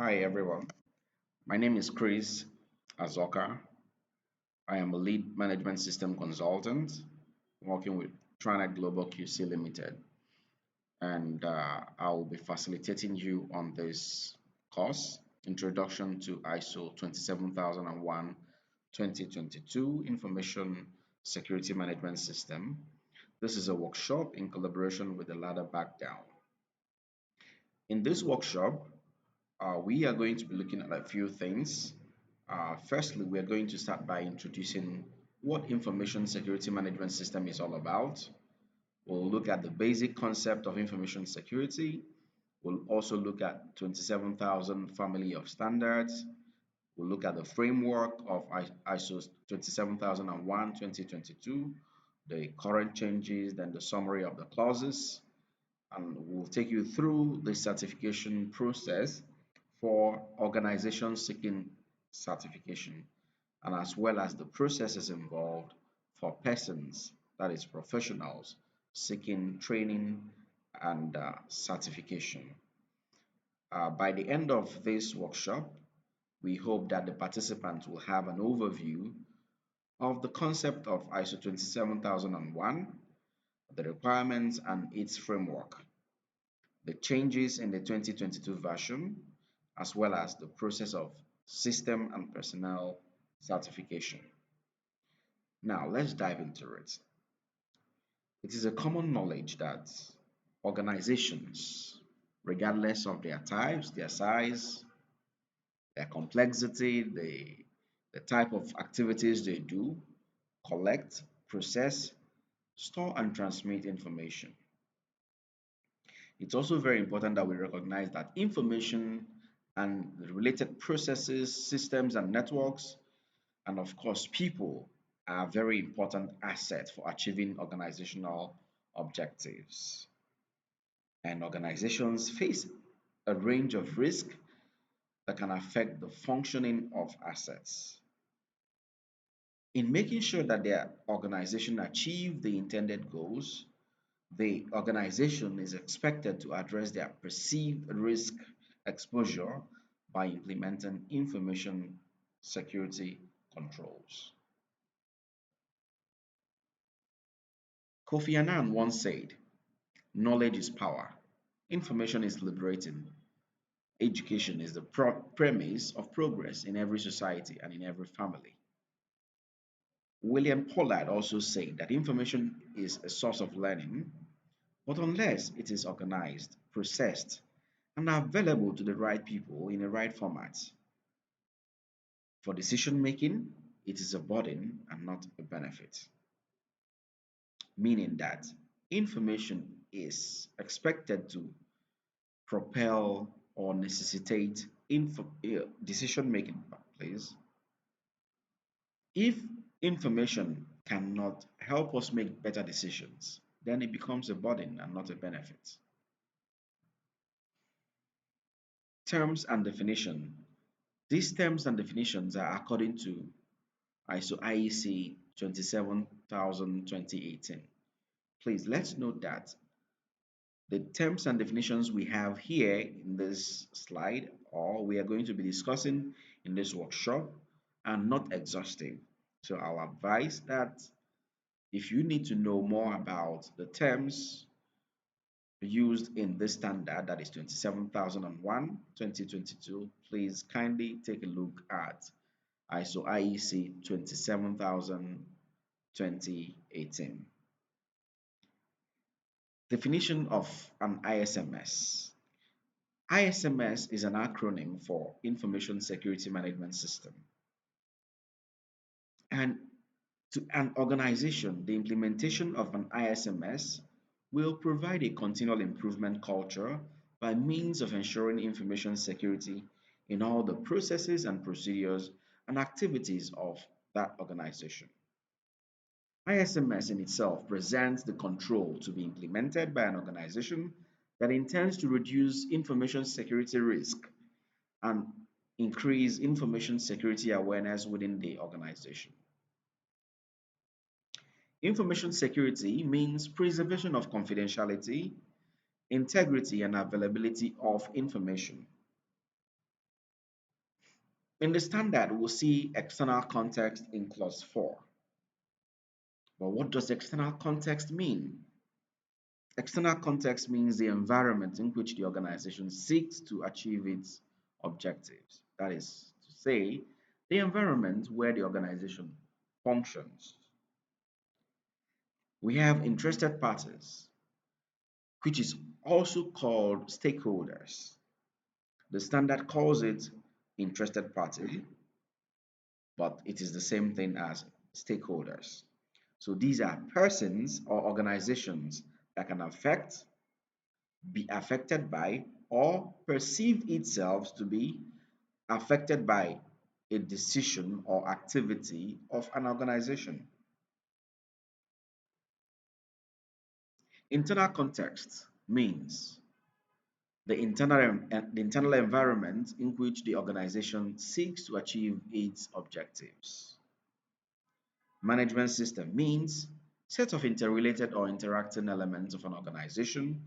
Hi everyone, my name is Chris Azor. I am a lead management system consultant working with Tranet Global QC Limited, and I will be facilitating you on this course, Introduction to ISO 27001 2022 Information Security Management System. This is a workshop in collaboration with the Ladder Backdown. In this workshop, we are going to be looking at a few things. Firstly, we are going to start by introducing what information security management system is all about. We'll look at the basic concept of information security. We'll also look at 27,000 family of standards. We'll look at the framework of ISO 27001 2022, the current changes, then the summary of the clauses, and we'll take you through the certification process for organizations seeking certification, and as well as the processes involved for persons, that is professionals, seeking training and certification. By the end of this workshop, we hope that the participants will have an overview of the concept of ISO 27001, the requirements and its framework, the changes in the 2022 version, as well as the process of system and personnel certification. Now, let's dive into it. It is a common knowledge that organizations, regardless of their types, their size, their complexity, the type of activities they do, collect, process, store, and transmit information. It's also very important that we recognize that information and the related processes, systems, and networks, and of course, people are very important assets for achieving organizational objectives. And organizations face a range of risks that can affect the functioning of assets. In making sure that their organization achieve the intended goals, the organization is expected to address their perceived risk exposure by implementing information security controls. Kofi Annan once said, knowledge is power, information is liberating, education is the premise of progress in every society and in every family. William Pollard also said that information is a source of learning, but unless it is organized, processed, and available to the right people in the right format. For decision making, it is a burden and not a benefit, meaning that information is expected to propel or necessitate decision making, please. If information cannot help us make better decisions, then it becomes a burden and not a benefit. Terms and definition. These terms and definitions are according to ISO IEC 27000 2018. Please let's note that the terms and definitions we have here in this slide, or we are going to be discussing in this workshop, are not exhaustive. So I'll advise that if you need to know more about the terms used in this standard, that is 27001 2022, please kindly take a look at ISO IEC 27000 2018. Definition of an ISMS. ISMS is an acronym for Information Security Management System. And to an organization, the implementation of an ISMS will provide a continual improvement culture by means of ensuring information security in all the processes and procedures and activities of that organization. ISMS in itself presents the control to be implemented by an organization that intends to reduce information security risk and increase information security awareness within the organization. Information security means preservation of confidentiality, integrity, and availability of information. In the standard, we'll see external context in clause 4. But what does external context mean? External context means the environment in which the organization seeks to achieve its objectives. That is to say, the environment where the organization functions. We have interested parties, which is also called stakeholders. The standard calls it interested party, but it is the same thing as stakeholders. So these are persons or organizations that can affect, be affected by, or perceive itself to be affected by a decision or activity of an organization. Internal context means the internal environment in which the organization seeks to achieve its objectives. Management system means set of interrelated or interacting elements of an organization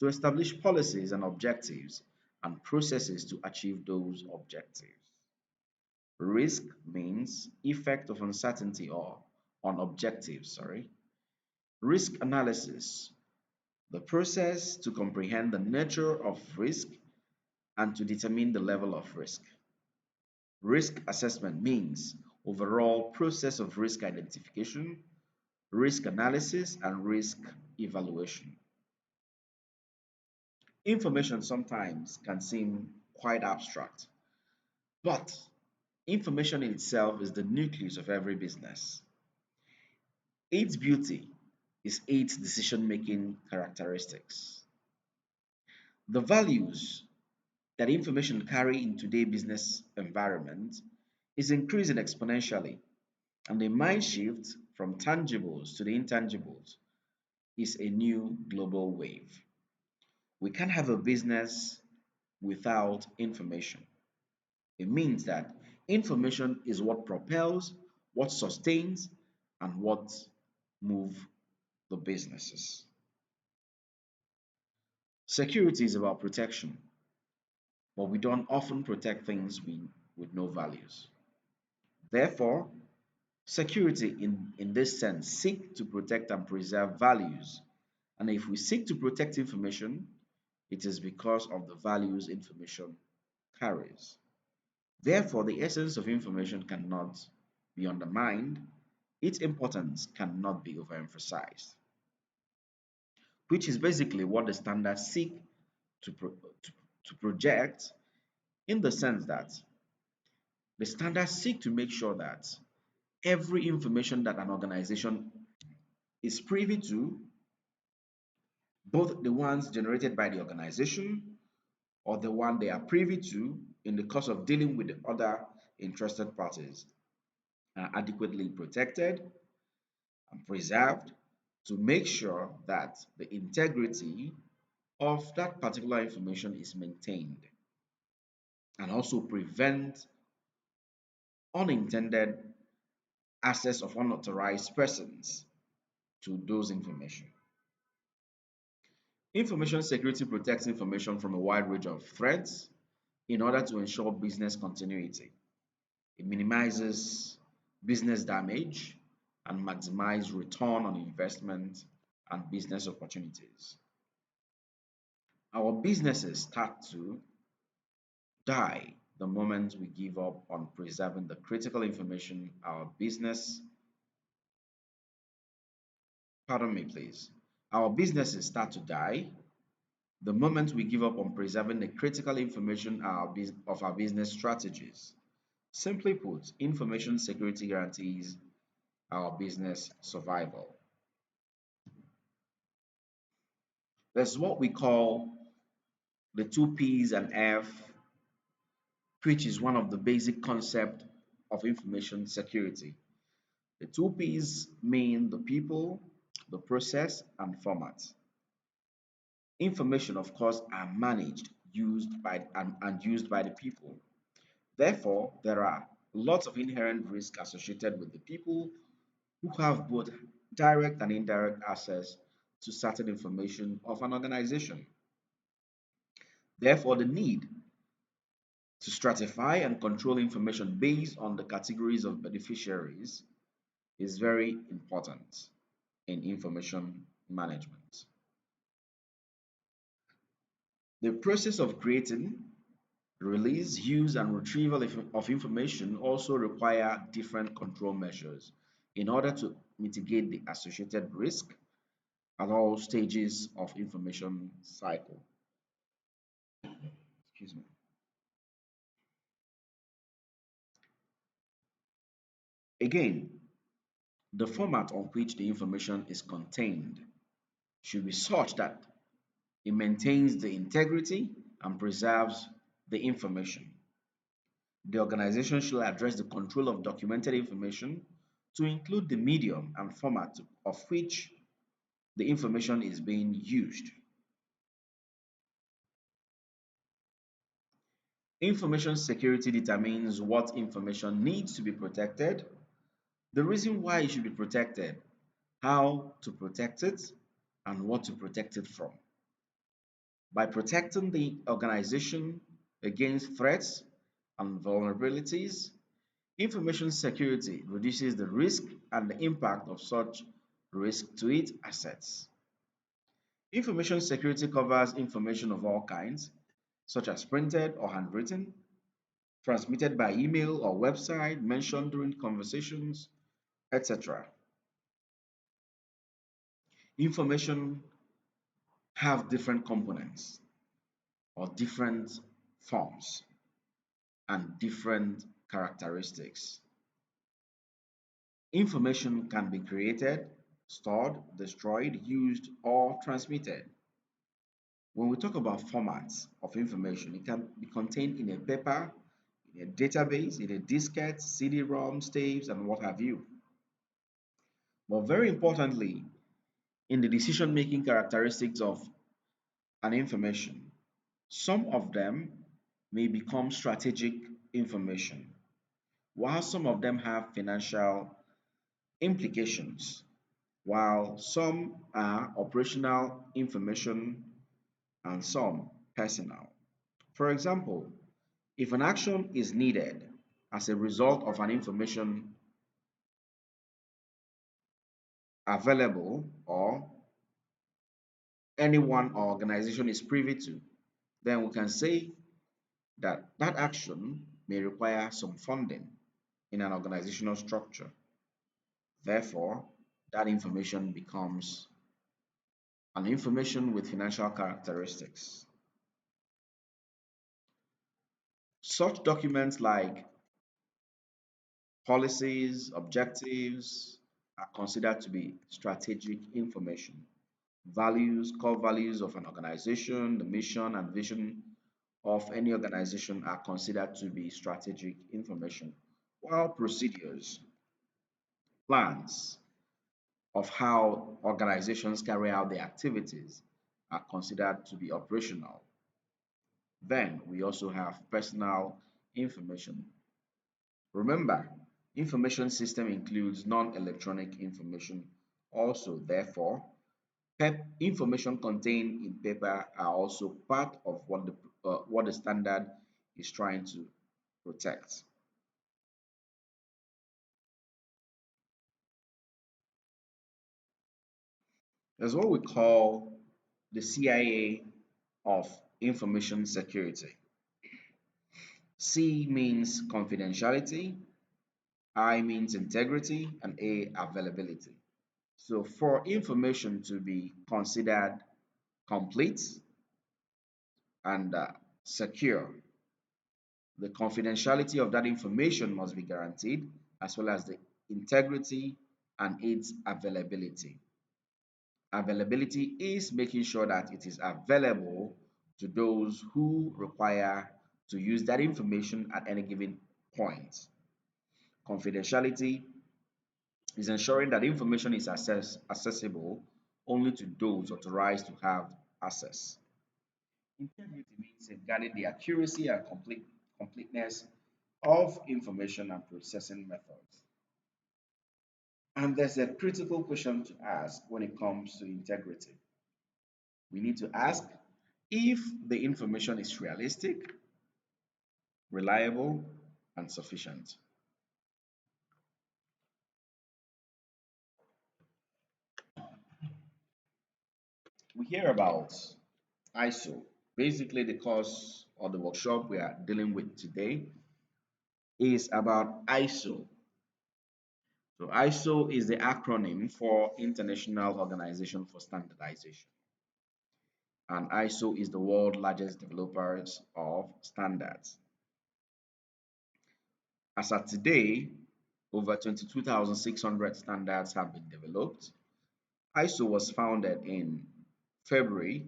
to establish policies and objectives and processes to achieve those objectives. Risk means effect of uncertainty or on objectives, sorry. Risk analysis, the process to comprehend the nature of risk and to determine the level of risk. Risk assessment means overall process of risk identification, risk analysis, and risk evaluation. Information sometimes can seem quite abstract, but information in itself is the nucleus of every business. Its beauty is its decision-making characteristics. The values that information carry in today's business environment is increasing exponentially, and the mind shift from tangibles to the intangibles is a new global wave. We can't have a business without information. It means that information is what propels, what sustains, and what move the businesses. Security is about protection, but we don't often protect things with no values. Therefore, security in this sense seek to protect and preserve values. And if we seek to protect information, it is because of the values information carries. Therefore, the essence of information cannot be undermined, its importance cannot be overemphasized, which is basically what the standards seek to, to project in the sense that the standards seek to make sure that every information that an organization is privy to, both the ones generated by the organization or the one they are privy to in the course of dealing with the other interested parties, are adequately protected and preserved to make sure that the integrity of that particular information is maintained and also prevent unintended access of unauthorized persons to those information. Information security protects information from a wide range of threats in order to ensure business continuity. It minimizes business damage and maximizes return on investment and business opportunities. Our businesses start to die the moment we give up on preserving the critical information our business, pardon me please, our businesses start to die the moment we give up on preserving the critical information of our business strategies. Simply put, information security guarantees our business survival. There's what we call the two P's and F, which is one of the basic concepts of information security. The two P's mean the people, the process, and format. Information, of course, are managed, used by and used by the people. Therefore, there are lots of inherent risk associated with the people who have both direct and indirect access to certain information of an organization. Therefore, the need To stratify and control information based on the categories of beneficiaries is very important in information management. The process of creating, release, use, and retrieval of information also require different control measures in order to mitigate the associated risk at all stages of information cycle. Excuse me. Again, the format on which the information is contained should be such that it maintains the integrity and preserves the information. The organization should address the control of documented information to include the medium and format of which the information is being used. Information security determines what information needs to be protected, the reason why it should be protected, how to protect it, and what to protect it from. By protecting the organization against threats and vulnerabilities, information security reduces the risk and the impact of such risk to its assets. Information security covers information of all kinds, such as printed or handwritten, transmitted by email or website, mentioned during conversations, etc. Information have different components or different forms and different characteristics. Information can be created, stored, destroyed, used, or transmitted. When we talk about formats of information, it can be contained in a paper, in a database, in a diskette, CD-ROMs, tapes, and what have you. But very importantly, in the decision-making characteristics of an information, some of them may become strategic information, while some of them have financial implications, while some are operational information and some personal. For example, if an action is needed as a result of an information available or anyone or organization is privy to, then we can say that that action may require some funding in an organizational structure. Therefore, that information becomes an information with financial characteristics. Such documents like policies, objectives are considered to be strategic information. Values, core values of an organization, the mission and vision of any organization are considered to be strategic information, while procedures, plans of how organizations carry out their activities are considered to be operational. Then we also have personal information. Remember, information system includes non-electronic information also. Therefore, information contained in paper are also part of what the standard is trying to protect. There's what we call the CIA of information security. C means confidentiality, I means integrity, and A availability. So for information to be considered complete and secure, the confidentiality of that information must be guaranteed, as well as the integrity and its availability. Availability is making sure that it is available to those who require to use that information at any given point. Confidentiality is ensuring that information is accessible only to those authorized to have access. Integrity means safeguarding the accuracy and completeness of information and processing methods. And there's a critical question to ask when it comes to integrity. We need to ask if the information is realistic, reliable, and sufficient. We hear about ISO. Basically, the course or the workshop we are dealing with today is about ISO. So ISO is the acronym for International Organization for Standardization. And ISO is the world's largest developers of standards. As of today, over 22,600 standards have been developed. ISO was founded in February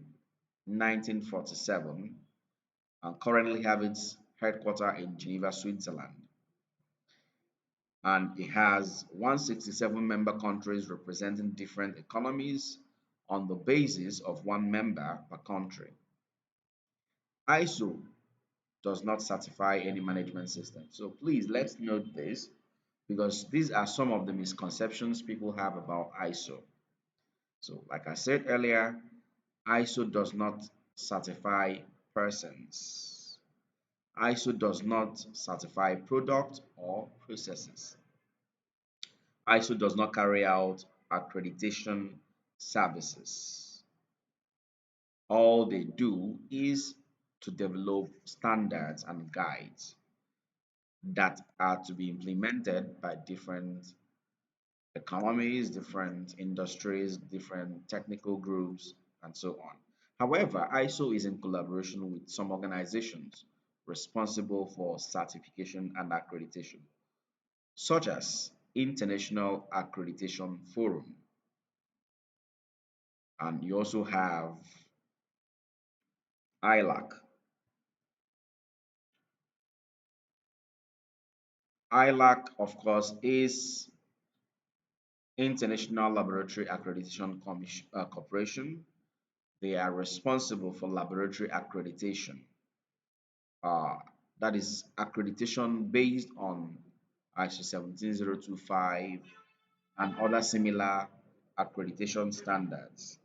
1947 and currently have its headquarters in Geneva, Switzerland. And it has 167 member countries representing different economies on the basis of one member per country. ISO does not certify any management system. So please let's note this because these are some of the misconceptions people have about ISO. So like I said earlier, ISO does not certify persons. ISO does not certify products or processes. ISO does not carry out accreditation services. All they do is to develop standards and guides that are to be implemented by different economies, different industries, different technical groups, and so on. However, ISO is in collaboration with some organizations responsible for certification and accreditation, such as International Accreditation Forum. And you also have ILAC. ILAC, of course, is International Laboratory Accreditation Corporation. They are responsible for laboratory accreditation. Uh, that is accreditation based on ISO 17025 and other similar accreditation standards.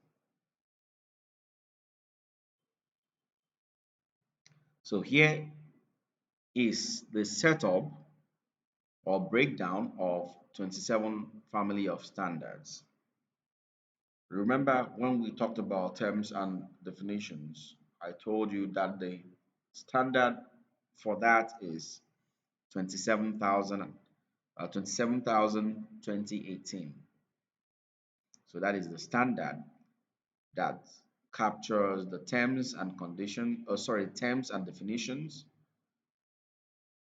So here is the setup or breakdown of 27 family of standards. Remember when we talked about terms and definitions, I told you that the standard for that is 27,000, 27,000 2018. So that is the standard that captures the terms and condition, oh sorry, terms and definitions.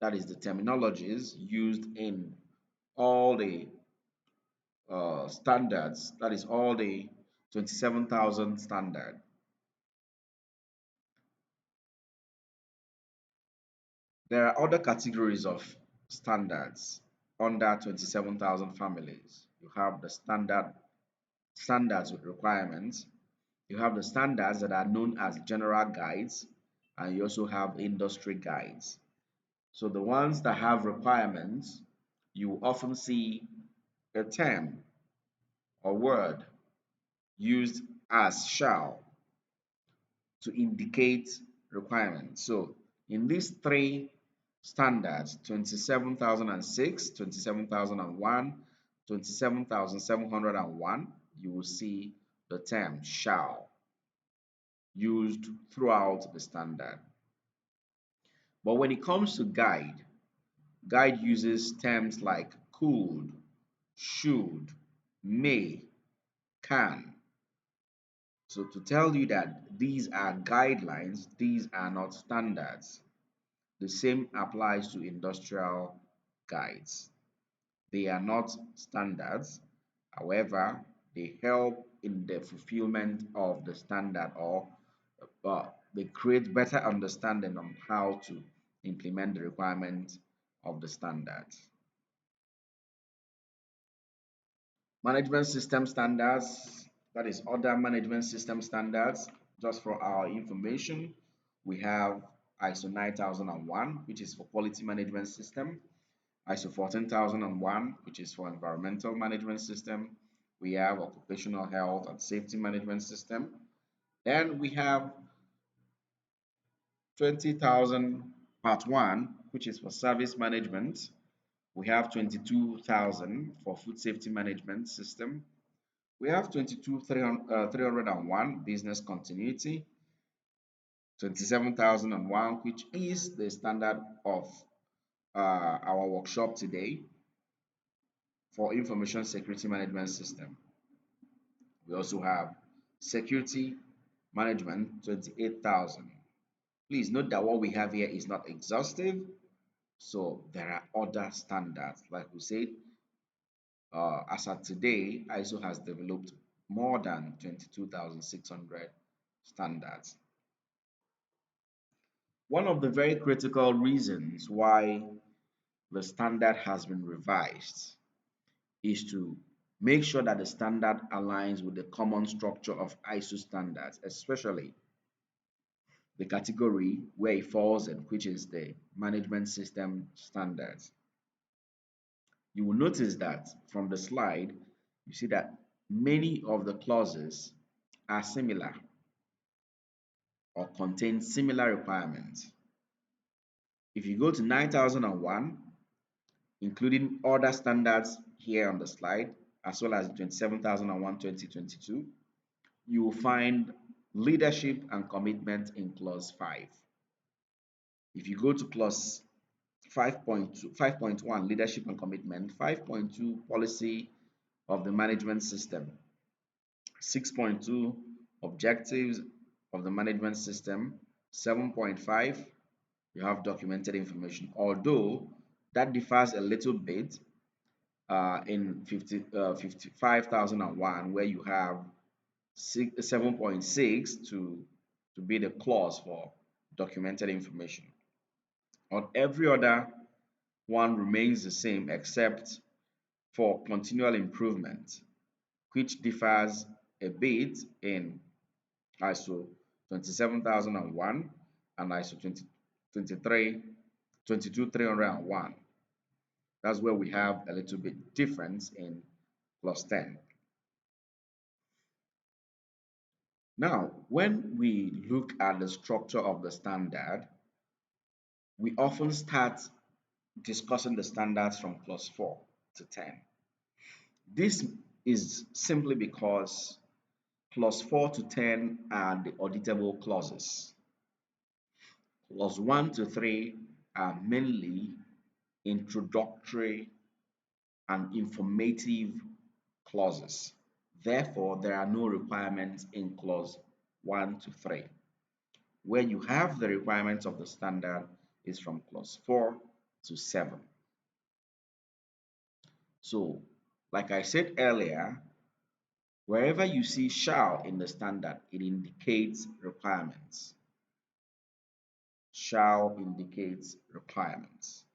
That is the terminologies used in all the standards. That is all the 27,000 standard. There are other categories of standards under 27,000 families. You have the standards with requirements. You have the standards that are known as general guides, and you also have industry guides. So the ones that have requirements, you often see a term or word used as shall to indicate requirements. So in these three standards, 27,006, 27,001, 27,701, you will see the term shall used throughout the standard. But when it comes to guide, guide uses terms like could, should, may, can. So to tell you that these are guidelines, these are not standards. The same applies to industrial guides. They are not standards. However, they help in the fulfillment of the standard or they create better understanding on how to implement the requirements of the standards. Management system standards, that is other management system standards. Just for our information, we have ISO 9001, which is for quality management system, ISO 14001, which is for environmental management system. We have occupational health and safety management system. Then we have 20,000 part 1, which is for service management. We have 22,000 for food safety management system. We have 301 business continuity, 27,001, which is the standard of our workshop today for information security management system. We also have security management 28,000. Please note that what we have here is not exhaustive, so there are other standards. Like we said, as of today, ISO has developed more than 22,600 standards. One of the very critical reasons why the standard has been revised is to make sure that the standard aligns with the common structure of ISO standards, especially the category where it falls in, which is the management system standards. You will notice that from the slide, you see that many of the clauses are similar or contain similar requirements. If you go to 9001, including other standards here on the slide, as well as 27,001 2022, you will find leadership and commitment in clause 5. If you go to clause 5.1 leadership and commitment, 5.2 policy of the management system, 6.2 objectives of the management system, 7.5 you have documented information, although that differs a little bit in 55,001 where you have 7.6 to be the clause for documented information. On every other one remains the same except for continual improvement, which differs a bit in ISO 27001 and ISO 22301. That's where we have a little bit difference in clause 10. Now, when we look at the structure of the standard, we often start discussing the standards from clause 4 to 10. This is simply because clause 4 to 10 are the auditable clauses. Clause 1 to 3 are mainly introductory and informative clauses. Therefore, there are no requirements in clause 1 to 3. Where you have the requirements of the standard is from clause 4 to 7. So, like I said earlier, wherever you see shall in the standard, it indicates requirements. Shall indicates requirements.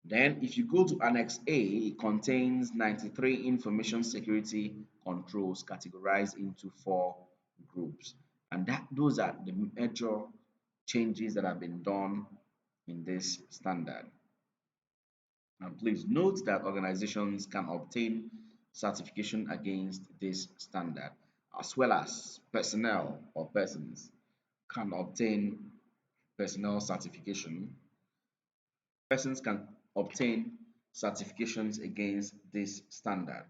Then, if you go to Annex A, it contains 93 information security controls categorized into 4 groups. And those are the major changes that have been done in this standard. And please note that organizations can obtain certification against this standard, as well as personnel or persons can obtain personnel certification. Persons can obtain certifications against this standard.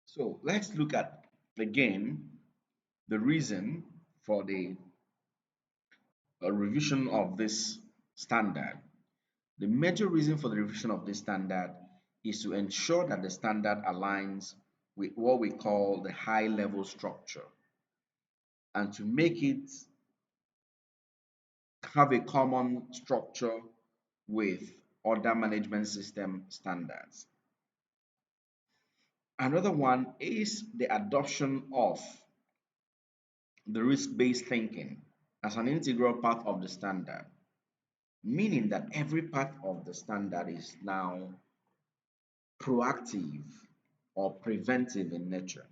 So let's look at again the reason for the revision of this standard. The major reason for the revision of this standard is to ensure that the standard aligns with what we call the high level structure and to make it have a common structure with other management system standards. Another one is the adoption of the risk-based thinking as an integral part of the standard, meaning that every part of the standard is now proactive or preventive in nature,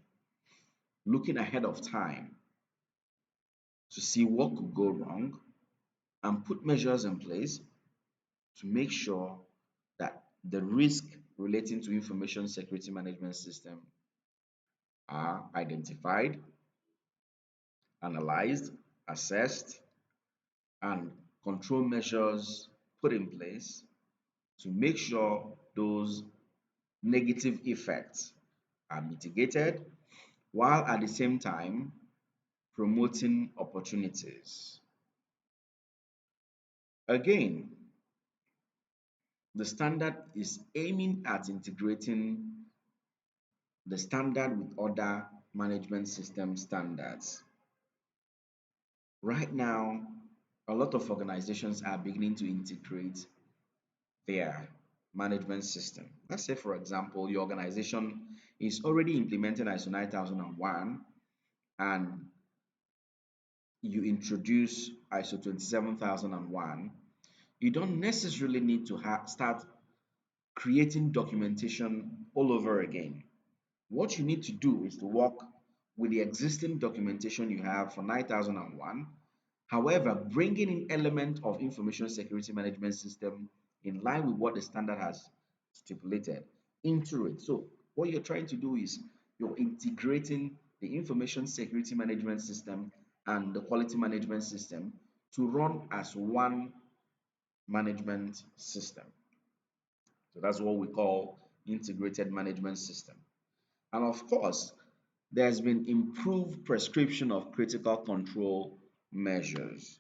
looking ahead of time to see what could go wrong and put measures in place to make sure that the risk relating to information security management system are identified analyzed, assessed, and control measures put in place to make sure those negative effects are mitigated while at the same time promoting opportunities. Again, the standard is aiming at integrating the standard with other management system standards. Right now, a lot of organizations are beginning to integrate their management system. Let's say, for example, your organization is already implementing ISO 9001 and you introduce ISO 27001. You don't necessarily need to start creating documentation all over again. What you need to do is to work with the existing documentation you have for 9001. However, bringing in element of information security management system in line with what the standard has stipulated into it. So what you're trying to do is you're integrating the information security management system and the quality management system to run as one management system. So that's what we call integrated management system. And of course, there's been improved prescription of critical control measures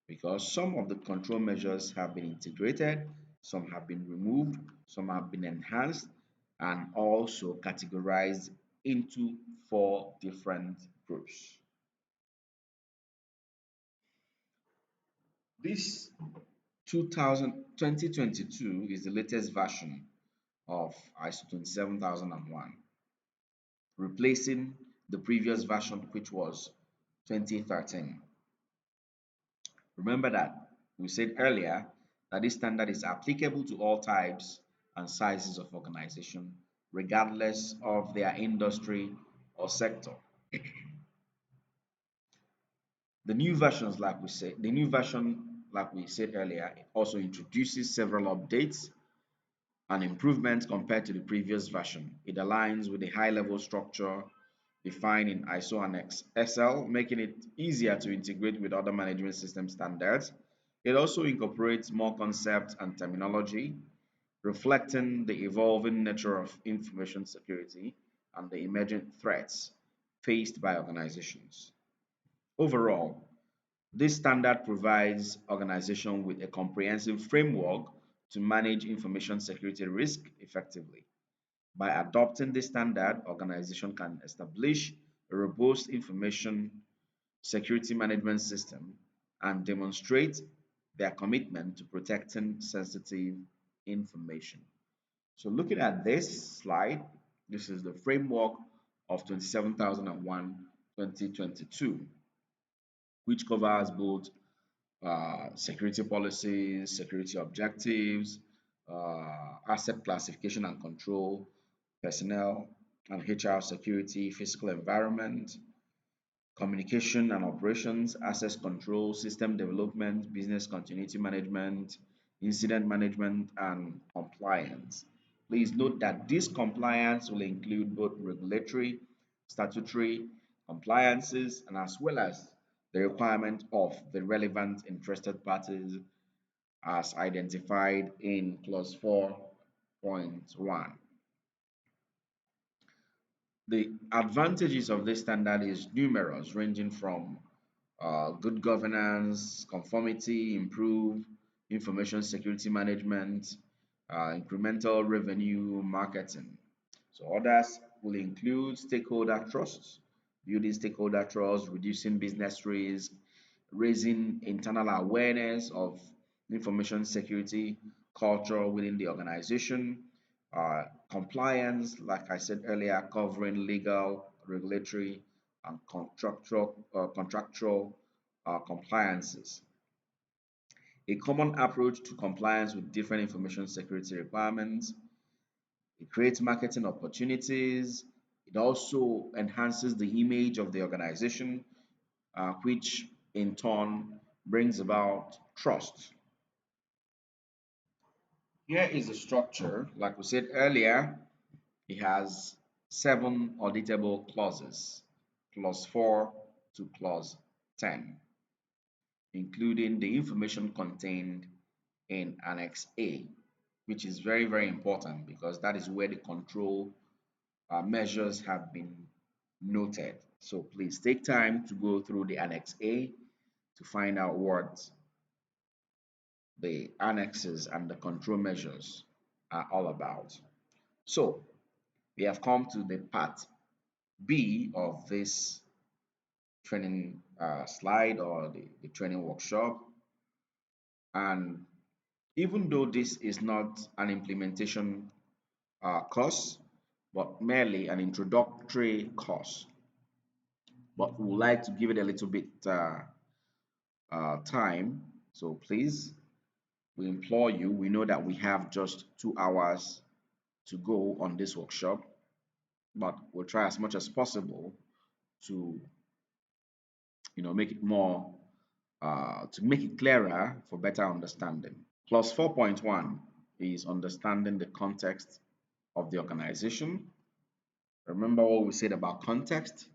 because some of the control measures have been integrated, some have been removed, some have been enhanced, and also categorized into four different groups. This 2022 is the latest version of ISO 27001, replacing the previous version, which was 2013. Remember that we said earlier that this standard is applicable to all types and sizes of organization, regardless of their industry or sector. The new version, like we said earlier, also introduces several updates and improvements compared to the previous version. It aligns with the high-level structure defined in ISO Annex SL, making it easier to integrate with other management system standards. It also incorporates more concepts and terminology, reflecting the evolving nature of information security and the emergent threats faced by organizations. Overall, this standard provides organizations with a comprehensive framework to manage information security risk effectively. By adopting this standard, organization can establish a robust information security management system and demonstrate their commitment to protecting sensitive information. So looking at this slide, this is the framework of 27001 2022, which covers both security policies, security objectives, asset classification and control, personnel and HR security, physical environment, communication and operations, access control, system development, business continuity management, incident management, and compliance. Please note that this compliance will include both regulatory, statutory compliances, and as well as the requirement of the relevant interested parties as identified in clause 4.1. The advantages of this standard is numerous, ranging from good governance, conformity, improved information security management, incremental revenue marketing. So others will include stakeholder trust, building stakeholder trust, reducing business risk, raising internal awareness of information security culture within the organization, compliance, like I said earlier, covering legal, regulatory, and contractual compliances. A common approach to compliance with different information security requirements. It creates marketing opportunities. It also enhances the image of the organization, which in turn brings about trust. Here is the structure. Like we said earlier, it has 7 auditable clauses, clause 4 to clause 10, including the information contained in Annex A, which is very, very important because that is where the control measures have been noted. So please take time to go through the Annex A to find out what the annexes and the control measures are all about. So we have come to the part B of this training slide or the training workshop. And even though this is not an implementation course, but merely an introductory course, but we would like to give it a little bit time. So please, we implore you, we know that we have just 2 hours to go on this workshop, but we'll try as much as possible to make it more to make it clearer for better understanding. Plus 4.1 is understanding the context of the organization. Remember what we said about context,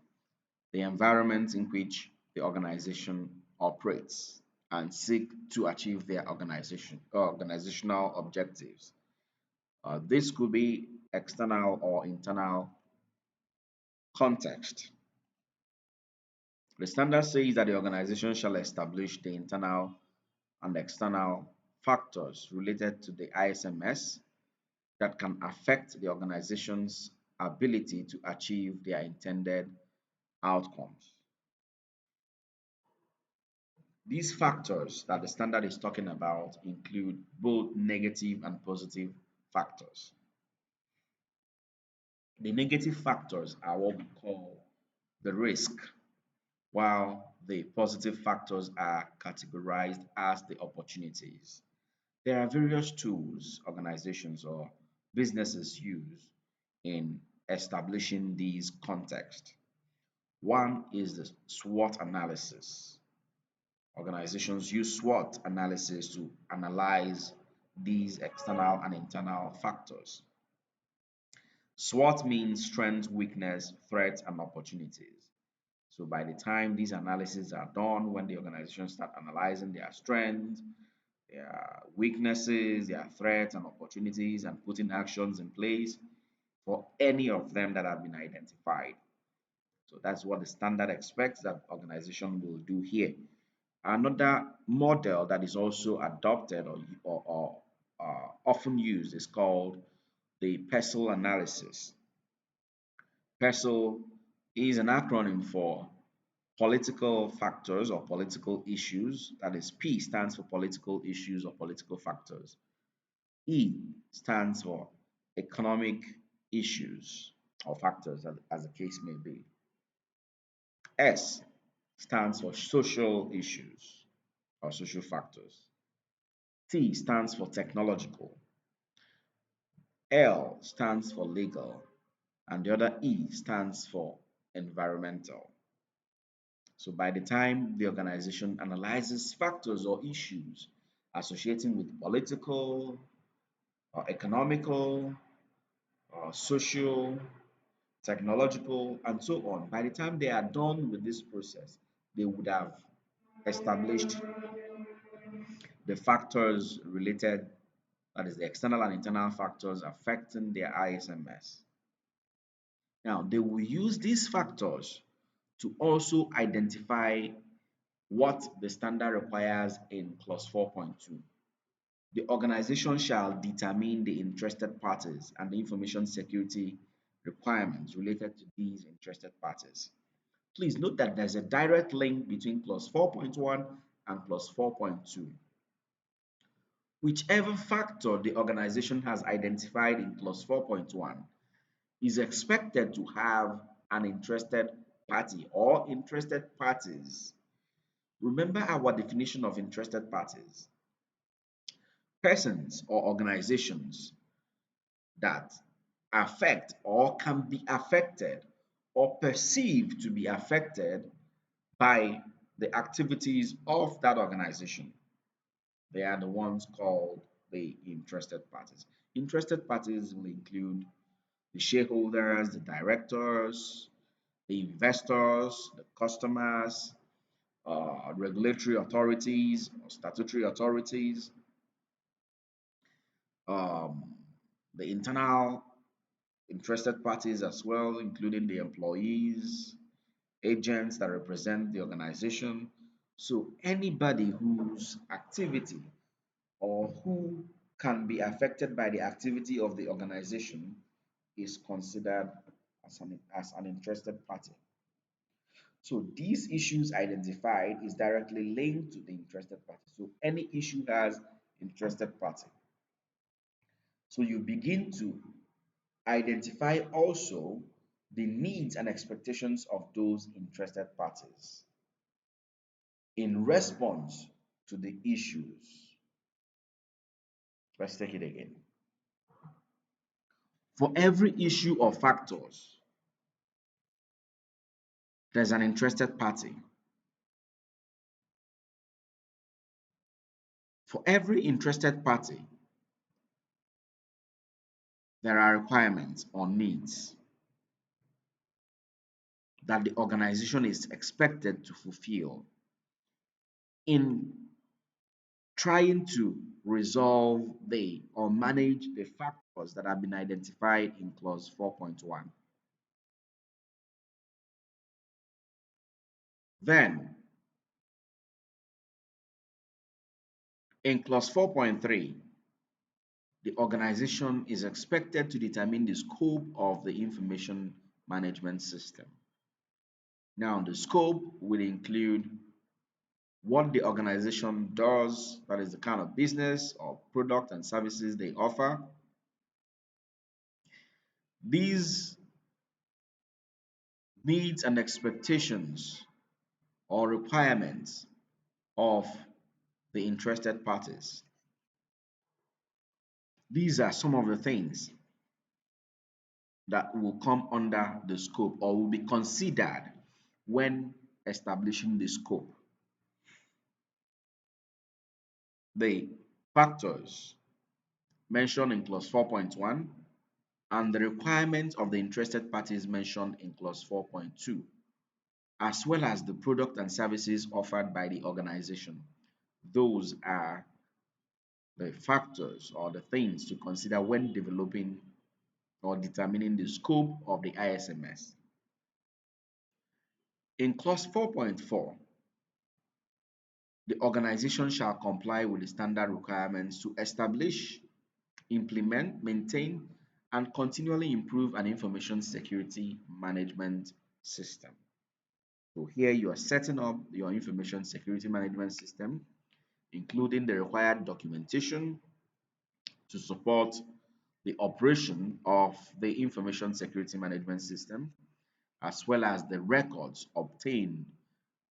the environment in which the organization operates and seek to achieve their organizational objectives. This could be external or internal context. The standard says that the organization shall establish the internal and external factors related to the ISMS that can affect the organization's ability to achieve their intended outcomes. These factors that the standard is talking about include both negative and positive factors. The negative factors are what we call the risk, while the positive factors are categorized as the opportunities. There are various tools organizations or businesses use in establishing these contexts. One is the SWOT analysis. Organizations use SWOT analysis to analyze these external and internal factors. SWOT means strength, weakness, threats, and opportunities. So by the time these analyses are done, when the organization start analyzing their strengths, their weaknesses, their threats and opportunities, and putting actions in place for any of them that have been identified. So that's what the standard expects that organization will do here. Another model that is also adopted or often used is called the PECL analysis. PECL is an acronym for political factors or political issues. That is, P stands for political issues or political factors. E stands for economic issues or factors, as the case may be. S stands for social issues or social factors. T stands for technological. L stands for legal. And the other E stands for environmental. So by the time the organization analyzes factors or issues associating with political, or economical, or social, technological, and so on, by the time they are done with this process, they would have established the factors related, that is the external and internal factors affecting their ISMS. Now, they will use these factors to also identify what the standard requires in clause 4.2. The organization shall determine the interested parties and the information security requirements related to these interested parties. Please note that there's a direct link between clause 4.1 and clause 4.2. Whichever factor the organization has identified in clause 4.1 is expected to have an interested party or interested parties. Remember our definition of interested parties. Persons or organizations that affect or can be affected or perceived to be affected by the activities of that organization. They are the ones called the interested parties. Interested parties will include the shareholders, the directors, the investors, the customers, regulatory authorities, or statutory authorities, um, the internal interested parties as well, including the employees, agents that represent the organization. So anybody whose activity or who can be affected by the activity of the organization is considered as an interested party. So these issues identified is directly linked to the interested party. So any issue has interested party. So you begin to identify also the needs and expectations of those interested parties in response to the issues. Let's take it again. For every issue or factors, there's an interested party. For every interested party, there are requirements or needs that the organization is expected to fulfill in trying to resolve the or manage the factors that have been identified in clause 4.1. Then, in clause 4.3, the organization is expected to determine the scope of the information management system. Now, the scope will include what the organization does, that is the kind of business or product and services they offer. These needs and expectations or requirements of the interested parties. These are some of the things that will come under the scope or will be considered when establishing the scope. The factors mentioned in clause 4.1 and the requirements of the interested parties mentioned in clause 4.2, as well as the product and services offered by the organization. Those are the factors or the things to consider when developing or determining the scope of the ISMS. In clause 4.4, the organization shall comply with the standard requirements to establish, implement, maintain, and continually improve an information security management system. So here you are setting up your information security management system, including the required documentation to support the operation of the information security management system, as well as the records obtained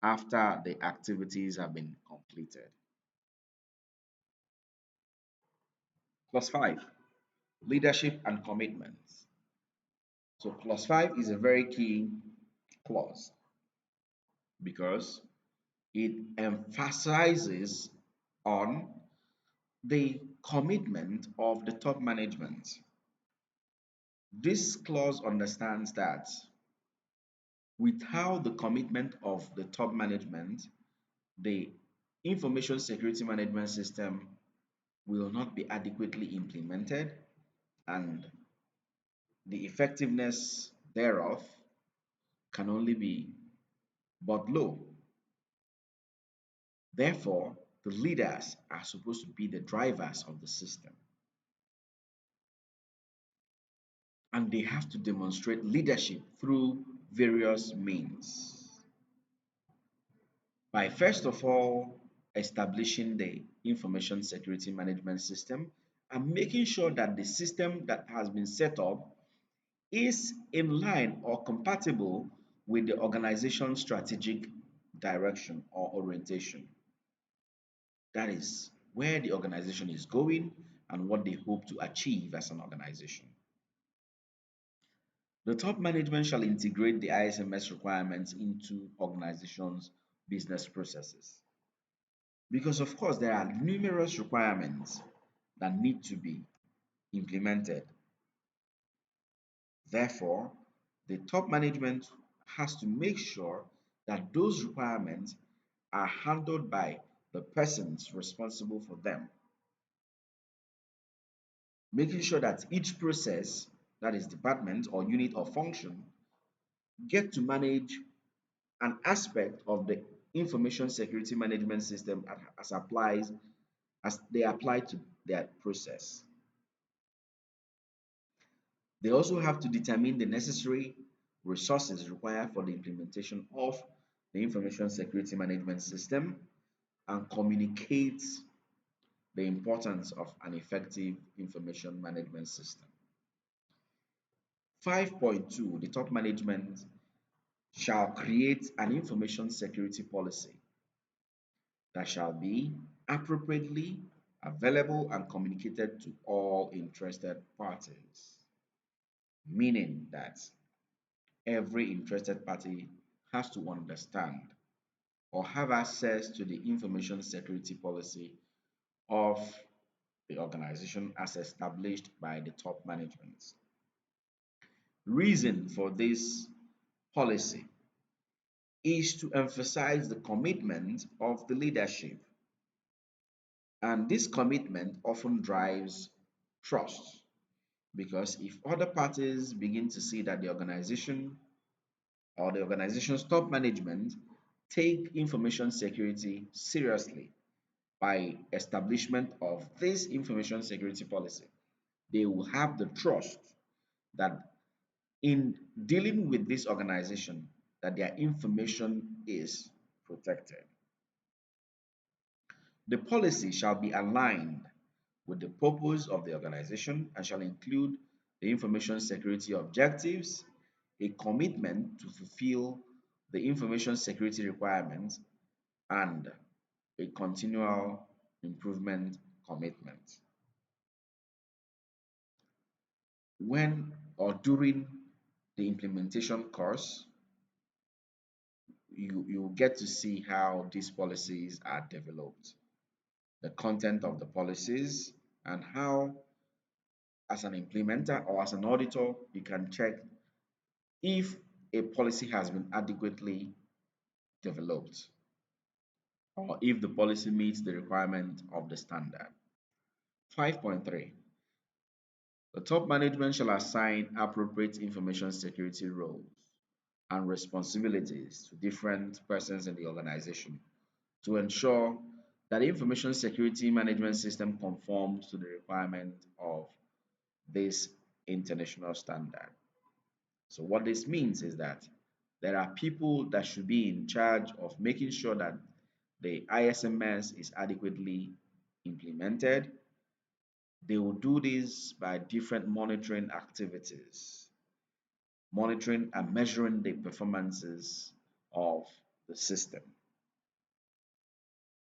after the activities have been completed. Clause 5, leadership and commitments. So clause 5 is a very key clause because it emphasizes on the commitment of the top management. This clause understands that without the commitment of the top management, the information security management system will not be adequately implemented and the effectiveness thereof can only be but low. Therefore, the leaders are supposed to be the drivers of the system. And they have to demonstrate leadership through various means. By first of all, establishing the information security management system and making sure that the system that has been set up is in line or compatible with the organization's strategic direction or orientation. That is where the organization is going and what they hope to achieve as an organization. The top management shall integrate the ISMS requirements into organizations' business processes. Because of course there are numerous requirements that need to be implemented. Therefore, the top management has to make sure that those requirements are handled by the persons responsible for them, making sure that each process, that is department or unit or function, get to manage an aspect of the information security management system as they apply to their process. They also have to determine the necessary resources required for the implementation of the information security management system and communicate the importance of an effective information management system. 5.2, the top management shall create an information security policy that shall be appropriately available and communicated to all interested parties, meaning that every interested party has to understand or have access to the information security policy of the organization as established by the top management. Reason for this policy is to emphasize the commitment of the leadership, and this commitment often drives trust, because if other parties begin to see that the organization or the organization's top management take information security seriously by establishment of this information security policy, they will have the trust that in dealing with this organization, that their information is protected. The policy shall be aligned with the purpose of the organization and shall include the information security objectives, a commitment to fulfill the information security requirements, and a continual improvement commitment. When or during the implementation course, you get to see how these policies are developed, the content of the policies, and how, as an implementer or as an auditor, you can check if a policy has been adequately developed or if the policy meets the requirement of the standard. 5.3. The top management shall assign appropriate information security roles and responsibilities to different persons in the organization to ensure that the information security management system conforms to the requirement of this international standard. So what this means is that there are people that should be in charge of making sure that the ISMS is adequately implemented. They will do this by different monitoring activities, monitoring and measuring the performances of the system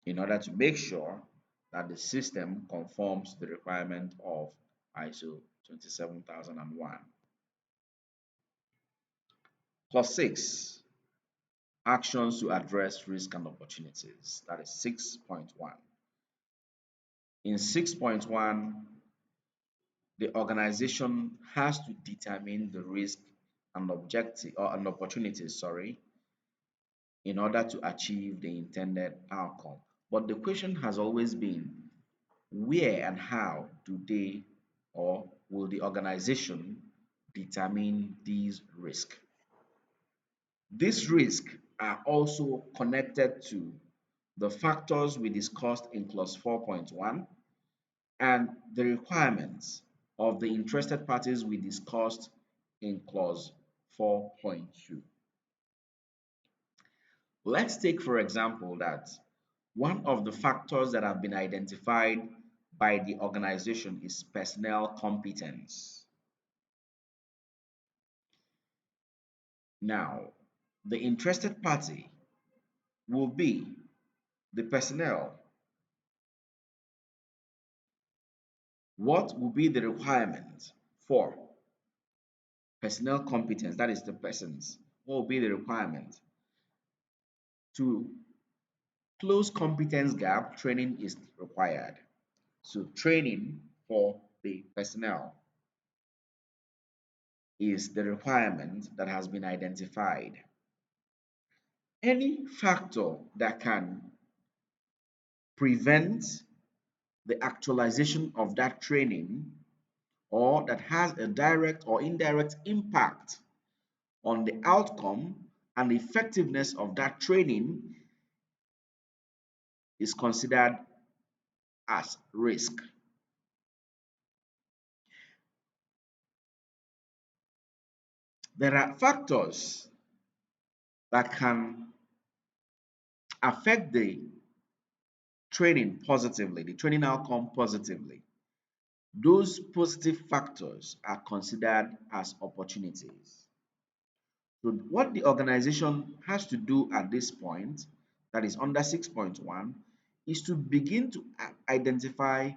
in order to make sure that the system conforms to the requirement of ISO 27001. Plus 6, actions to address risk and opportunities. That is 6.1. In 6.1, the organization has to determine the risk and objective or an opportunity, in order to achieve the intended outcome. But the question has always been, where and how do they or will the organization determine these risks? These risks are also connected to the factors we discussed in clause 4.1 and the requirements of the interested parties we discussed in clause 4.2. Let's take, for example, that one of the factors that have been identified by the organization is personnel competence. Now, the interested party will be the personnel. What will be the requirement for personnel competence? That is the persons. What will be the requirement? To close competence gap, training is required. So training for the personnel is the requirement that has been identified. Any factor that can prevent the actualization of that training or that has a direct or indirect impact on the outcome and the effectiveness of that training is considered as risk. There are factors that can affect the training positively, the training outcome positively. Those positive factors are considered as opportunities. So what the organization has to do at this point, that is under 6.1, is to begin to identify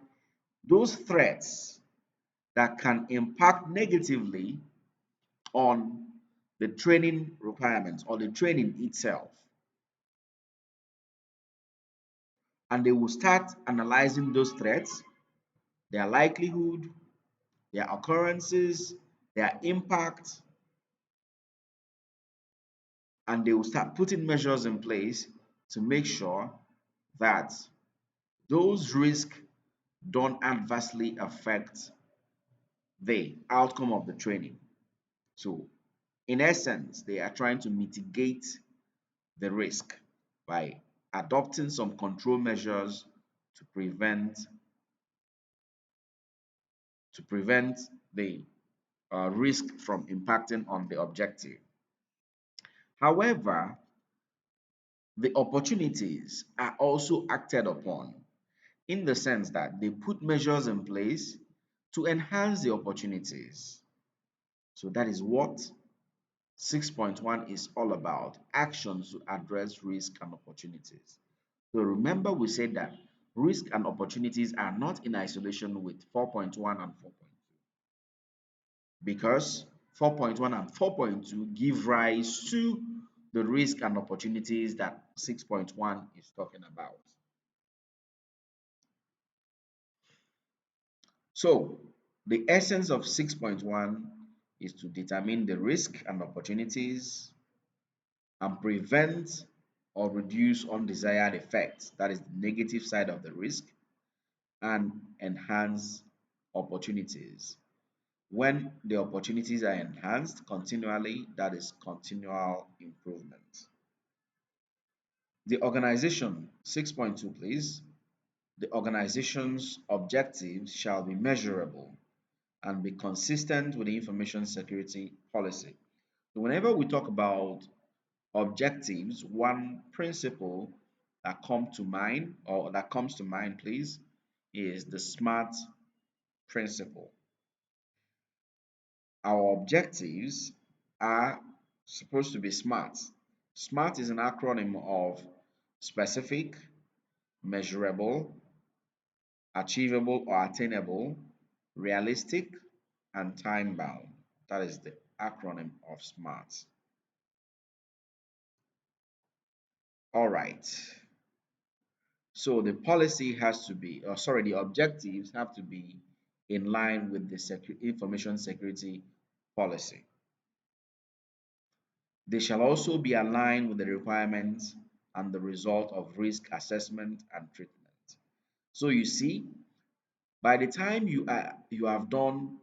those threats that can impact negatively on the training requirements or the training itself. And they will start analyzing those threats, their likelihood, their occurrences, their impact, and they will start putting measures in place to make sure that those risks don't adversely affect the outcome of the training. So, in essence, they are trying to mitigate the risk by adopting some control measures to prevent the risk from impacting on the objective. However, the opportunities are also acted upon in the sense that they put measures in place to enhance the opportunities. So that is what 6.1 is all about, actions to address risk and opportunities. So remember we said that risk and opportunities are not in isolation with 4.1 and 4.2 because 4.1 and 4.2 give rise to the risk and opportunities that 6.1 is talking about. So the essence of 6.1 is to determine the risk and opportunities and prevent or reduce undesired effects, that is the negative side of the risk, and enhance opportunities. When the opportunities are enhanced continually, that is continual improvement. The organization, 6.2 please, the organization's objectives shall be measurable and be consistent with the information security policy. So whenever we talk about objectives, one principle that comes to mind please is the SMART principle. Our objectives are supposed to be SMART. SMART is an acronym of specific, measurable, achievable or attainable, realistic, and time bound. That is the acronym of SMART. All right. So the policy has to be, or sorry, the objectives have to be in line with the information security policy. They shall also be aligned with the requirements and the result of risk assessment and treatment. So you see, by the time you have done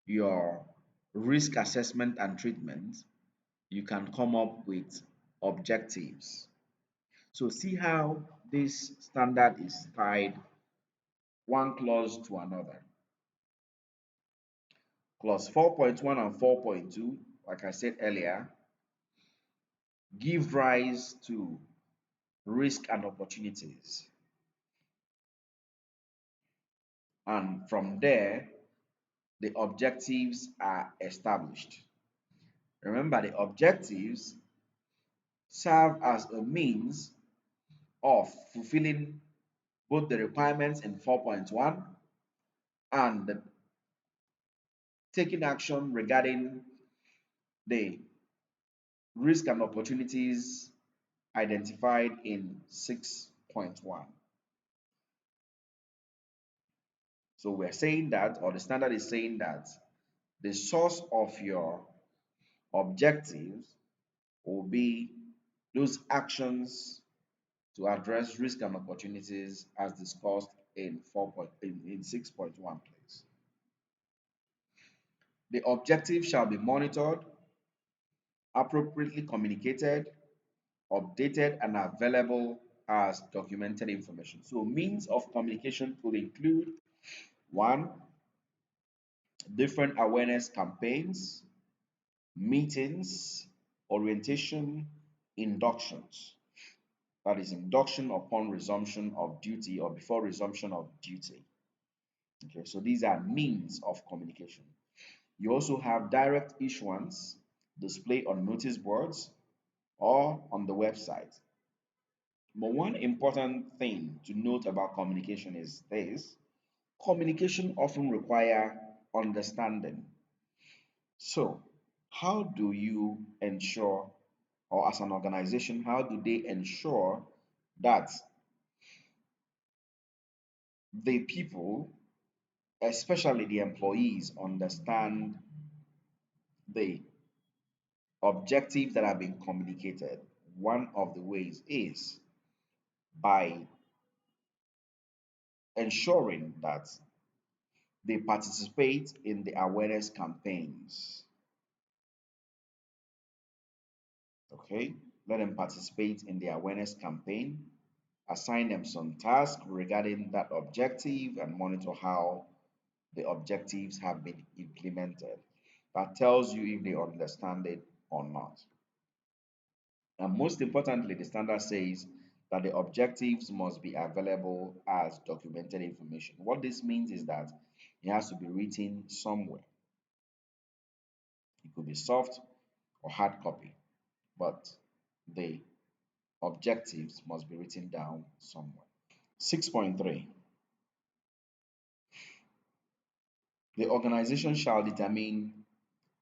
your risk assessment and treatment, you can come up with objectives. So see how this standard is tied one clause to another. Clause 4.1 and 4.2, like I said earlier, give rise to risk and opportunities. And from there, the objectives are established. Remember, the objectives serve as a means of fulfilling both the requirements in 4.1 and taking action regarding the risk and opportunities identified in 6.1. So we're saying that, or the standard is saying that the source of your objectives will be those actions to address risk and opportunities as discussed in 6.1 please. The objective shall be monitored, appropriately communicated, updated, and available as documented information. So means of communication could include one, different awareness campaigns, meetings, orientation, inductions. That is induction upon resumption of duty or before resumption of duty. Okay, so these are means of communication. You also have direct issuance, display on notice boards or on the website. But one important thing to note about communication is this: communication often require understanding. So, how do you ensure, or as an organization, how do they ensure that the people, especially the employees, understand the objectives that have been communicated? One of the ways is by ensuring that they participate in the awareness campaigns. Okay, let them participate in the awareness campaign, assign them some tasks regarding that objective, and monitor how the objectives have been implemented. That tells you if they understand it or not. And most importantly, the standard says that the objectives must be available as documented information. What this means is that it has to be written somewhere. It could be soft or hard copy, but the objectives must be written down somewhere. 6.3. The organization shall determine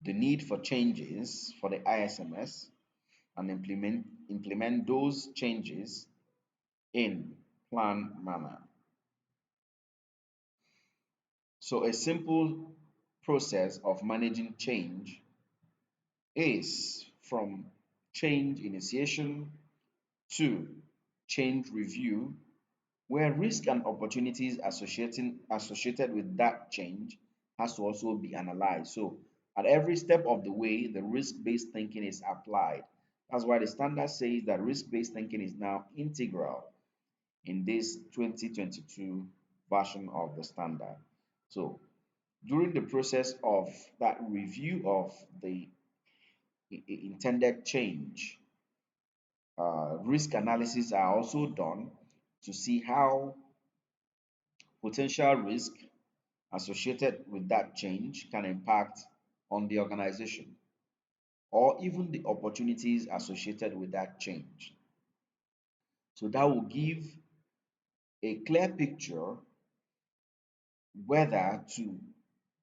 the need for changes for the ISMS and implement those changes in planned manner. So a simple process of managing change is from change initiation to change review, where risk and opportunities associated with that change has to also be analyzed. So at every step of the way, the risk-based thinking is applied. That's why the standard says that risk-based thinking is now integral in this 2022 version of the standard. So during the process of that review of the intended change, risk analysis are also done to see how potential risk associated with that change can impact on the organization or even the opportunities associated with that change. So that will give a clear picture whether to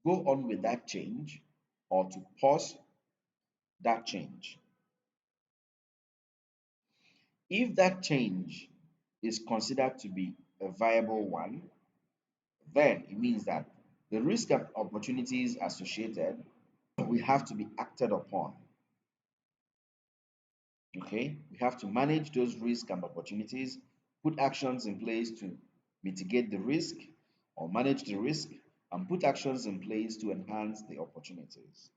go on with that change or to pause that change. If that change is considered to be a viable one, then it means that the risk and opportunities associated will have to be acted upon. Okay, we have to manage those risks and opportunities, put actions in place to mitigate the risk or manage the risk, and put actions in place to enhance the opportunities.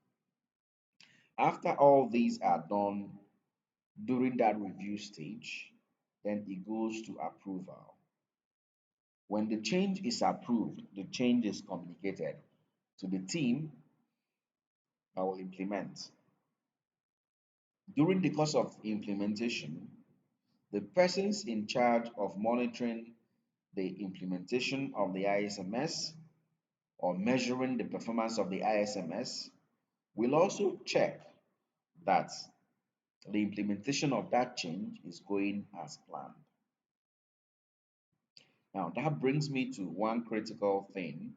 After all these are done during that review stage, then it goes to approval. When the change is approved, the change is communicated to the team that will implement. During the course of implementation, the persons in charge of monitoring the implementation of the ISMS or measuring the performance of the ISMS will also check that the implementation of that change is going as planned. Now, that brings me to one critical thing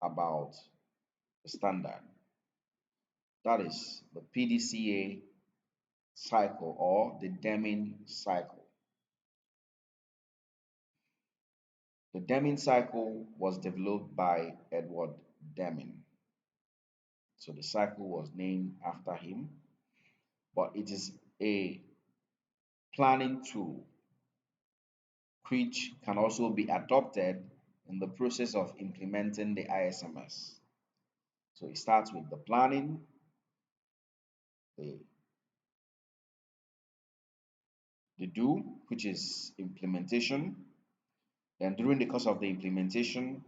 about the standard. That is the PDCA cycle or the Deming cycle. The Deming cycle was developed by Edward Deming. So the cycle was named after him, but it is a planning tool which can also be adopted in the process of implementing the ISMS. So it starts with the planning, the, the do, which is implementation. Then during the course of the implementation,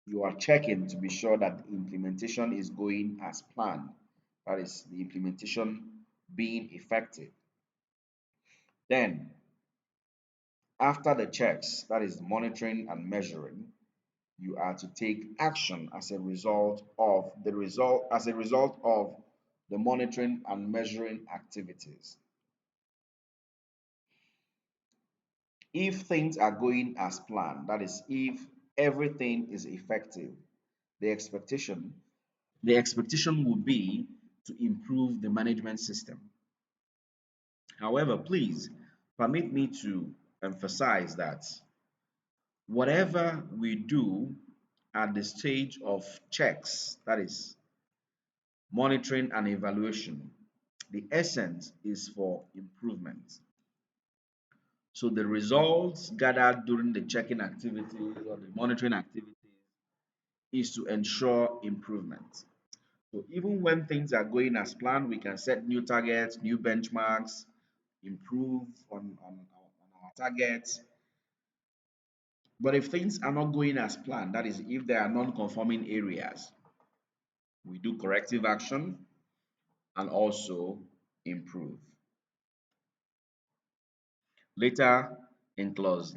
you are checking to be sure that the implementation is going as planned. That is the implementation being effective. Then, after the checks, that is monitoring and measuring, you are to take action as a result of the monitoring and measuring activities. If things are going as planned, that is, if everything is effective, the expectation the expectation will be to improve the management system. However, please permit me to emphasize that whatever we do at the stage of checks, that is monitoring and evaluation, the essence is for improvement. So the results gathered during the checking activities or the monitoring activities is to ensure improvement. So even when things are going as planned, we can set new targets, new benchmarks, improve on our targets. But if things are not going as planned, that is, if there are non-conforming areas, we do corrective action and also improve. Later in clause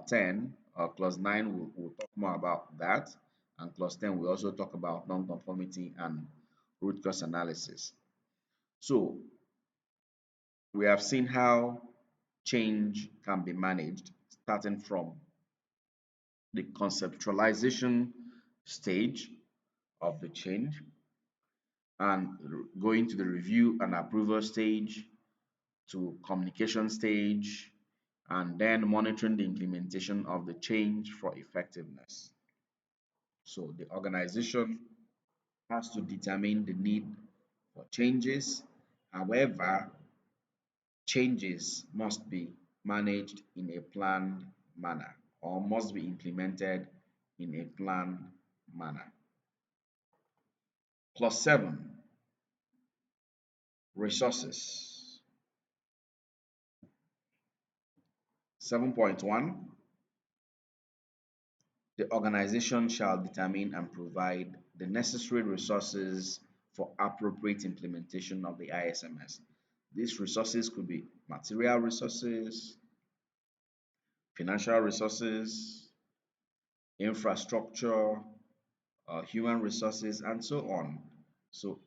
10 or clause 9, we'll talk more about that. And clause 10, we also talk about non-conformity and root cause analysis. So we have seen how change can be managed, starting from the conceptualization stage of the change and going to the review and approval stage, to communication stage, and then monitoring the implementation of the change for effectiveness. So the organization has to determine the need for changes. However, changes must be managed in a planned manner or must be implemented in a planned manner. Clause 7, resources. 7.1, the organization shall determine and provide the necessary resources for appropriate implementation of the ISMS. These resources could be material resources, financial resources, infrastructure, human resources, and so on. So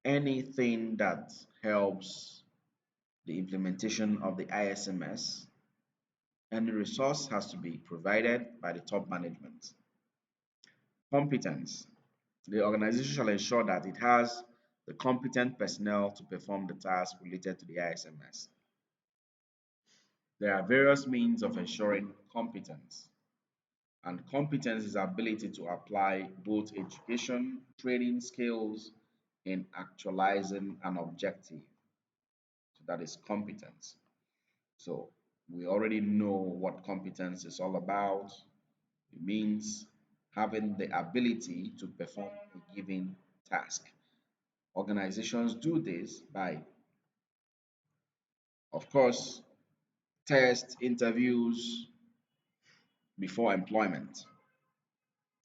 anything that helps the implementation of the ISMS, any resource has to be provided by the top management. Competence. The organization shall ensure that it has the competent personnel to perform the tasks related to the ISMS. There are various means of ensuring competence, and competence is ability to apply both education, training skills in actualizing an objective. So that is competence. So we already know what competence is all about. It means having the ability to perform a given task. Organizations do this by, of course, test interviews before employment.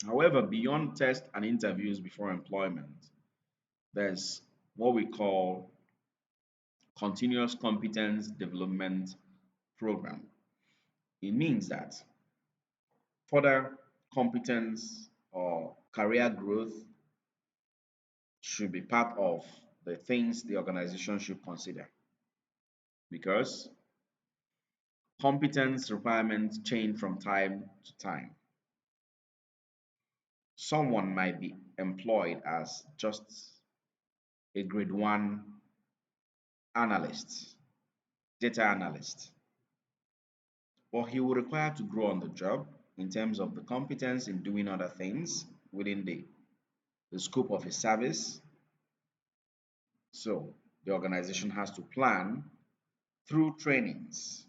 However, beyond test and interviews before employment, there's what we call continuous competence development program. It means that further competence or career growth should be part of the things the organization should consider, because competence requirements change from time to time. Someone might be employed as just a grade 1 analyst, data analyst, but he will require to grow on the job in terms of the competence in doing other things within the scope of his service. So The organization has to plan through trainings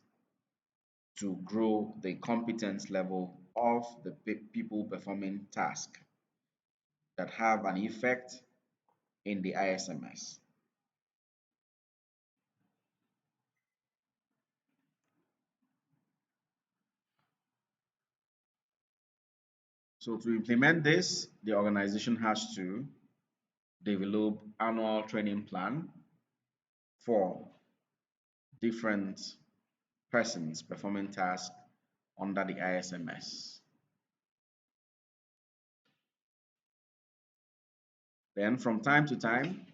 to grow the competence level of the people performing tasks that have an effect in the ISMS. So to implement this, the organization has to develop annual training plan for different persons performing tasks under the ISMS. Then from time to time,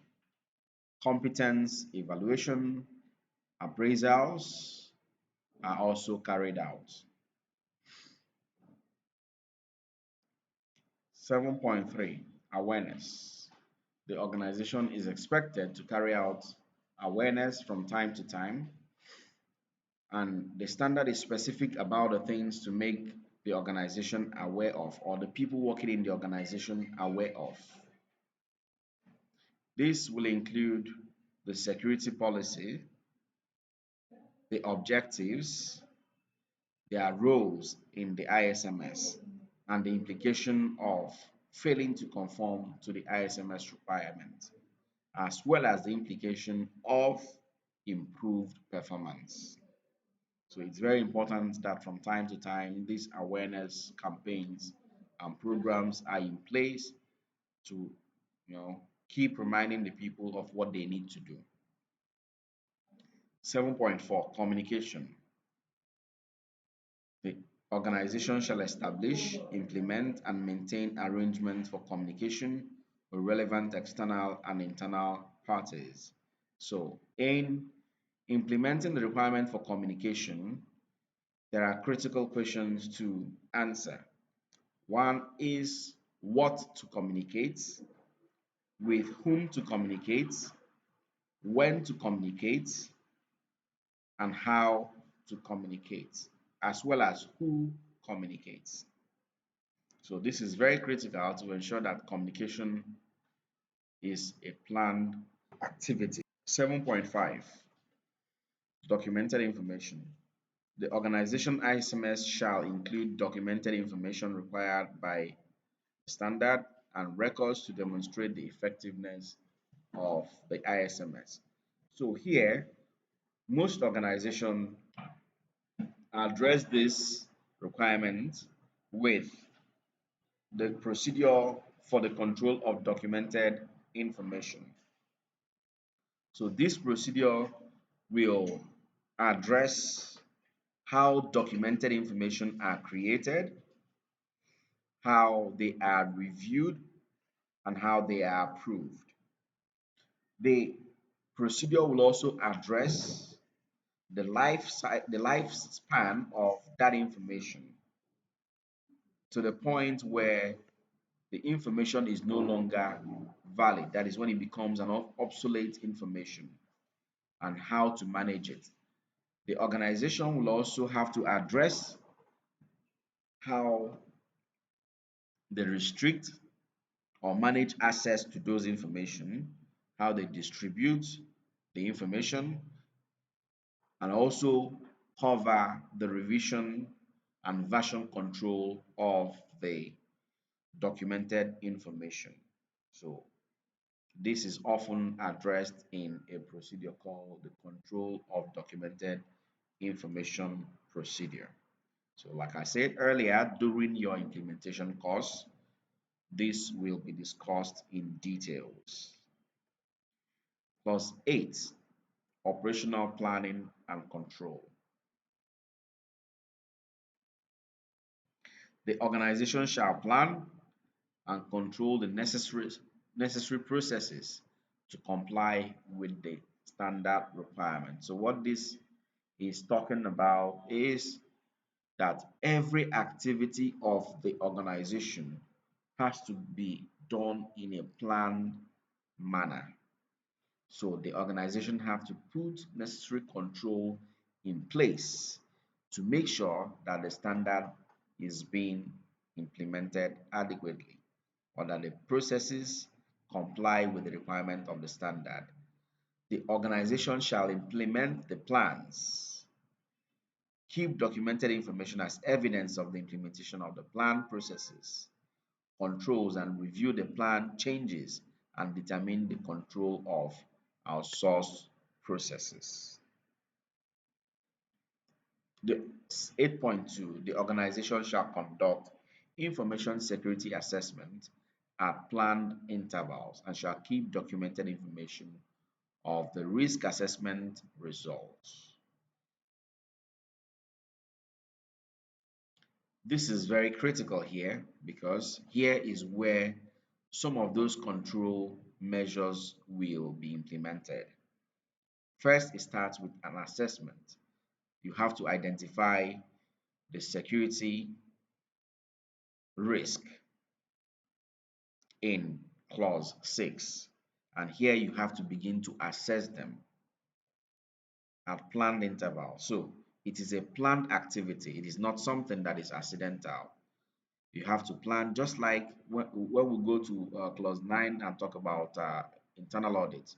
competence evaluation appraisals are also carried out. 7.3 Awareness. The organization is expected to carry out awareness from time to time, and the standard is specific about the things to make the organization aware of, or the people working in the organization aware of. This will include the security policy, the objectives, their roles in the ISMS, and the implication of failing to conform to the ISMS requirement, as well as the implication of improved performance. So it's very important that from time to time, these awareness campaigns and programs are in place to, keep reminding the people of what they need to do. 7.4 Communication. The organization shall establish, implement, and maintain arrangements for communication with relevant external and internal parties. So, in implementing the requirement for communication, there are critical questions to answer. One is what to communicate, with whom to communicate, when to communicate, and how to communicate, as well as who communicates. So this is very critical to ensure that communication is a planned activity. 7.5 Documented information. The organization ISMS shall include documented information required by standard and records to demonstrate the effectiveness of the ISMS. So here, most organizations address this requirement with the procedure for the control of documented information. So this procedure will address how documented information are created, how they are reviewed, and how they are approved. The procedure will also address the lifespan of that information to the point where the information is no longer valid. That is when it becomes an obsolete information, and how to manage it. The organization will also have to address how they restrict or manage access to those information, how they distribute the information, and also cover the revision and version control of the documented information. So this is often addressed in a procedure called the control of documented information procedure. So like I said earlier, during your implementation course, this will be discussed in details. Plus 8, operational planning and control. The organization shall plan and control the necessary processes to comply with the standard requirements. So what this is talking about is that every activity of the organization has to be done in a planned manner. So the organization have to put necessary control in place to make sure that the standard is being implemented adequately, or that the processes comply with the requirement of the standard. The organization shall implement the plans, keep documented information as evidence of the implementation of the plan processes, controls, and review the plan changes and determine the control of our source processes. The 8.2, the organization shall conduct information security assessment at planned intervals and shall keep documented information of the risk assessment results. This is very critical here because here is where some of those control measures will be implemented. First, it starts with an assessment. You have to identify the security risk in clause 6, and here you have to begin to assess them at planned interval. So it is a planned activity. It is not something that is accidental. You have to plan, just like when we go to clause 9 and talk about internal audit.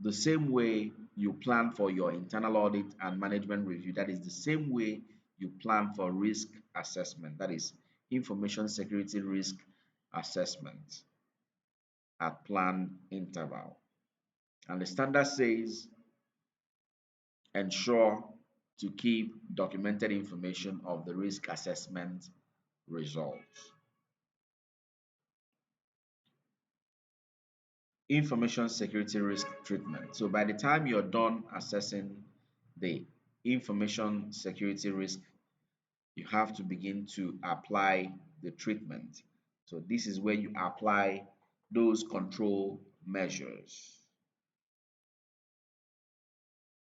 The same way you plan for your internal audit and management review, that is the same way you plan for risk assessment, that is information security risk assessment at planned interval. And the standard says ensure to keep documented information of the risk assessment results. Information security risk treatment. So by the time you're done assessing the information security risk, you have to begin to apply the treatment. So this is where you apply those control measures.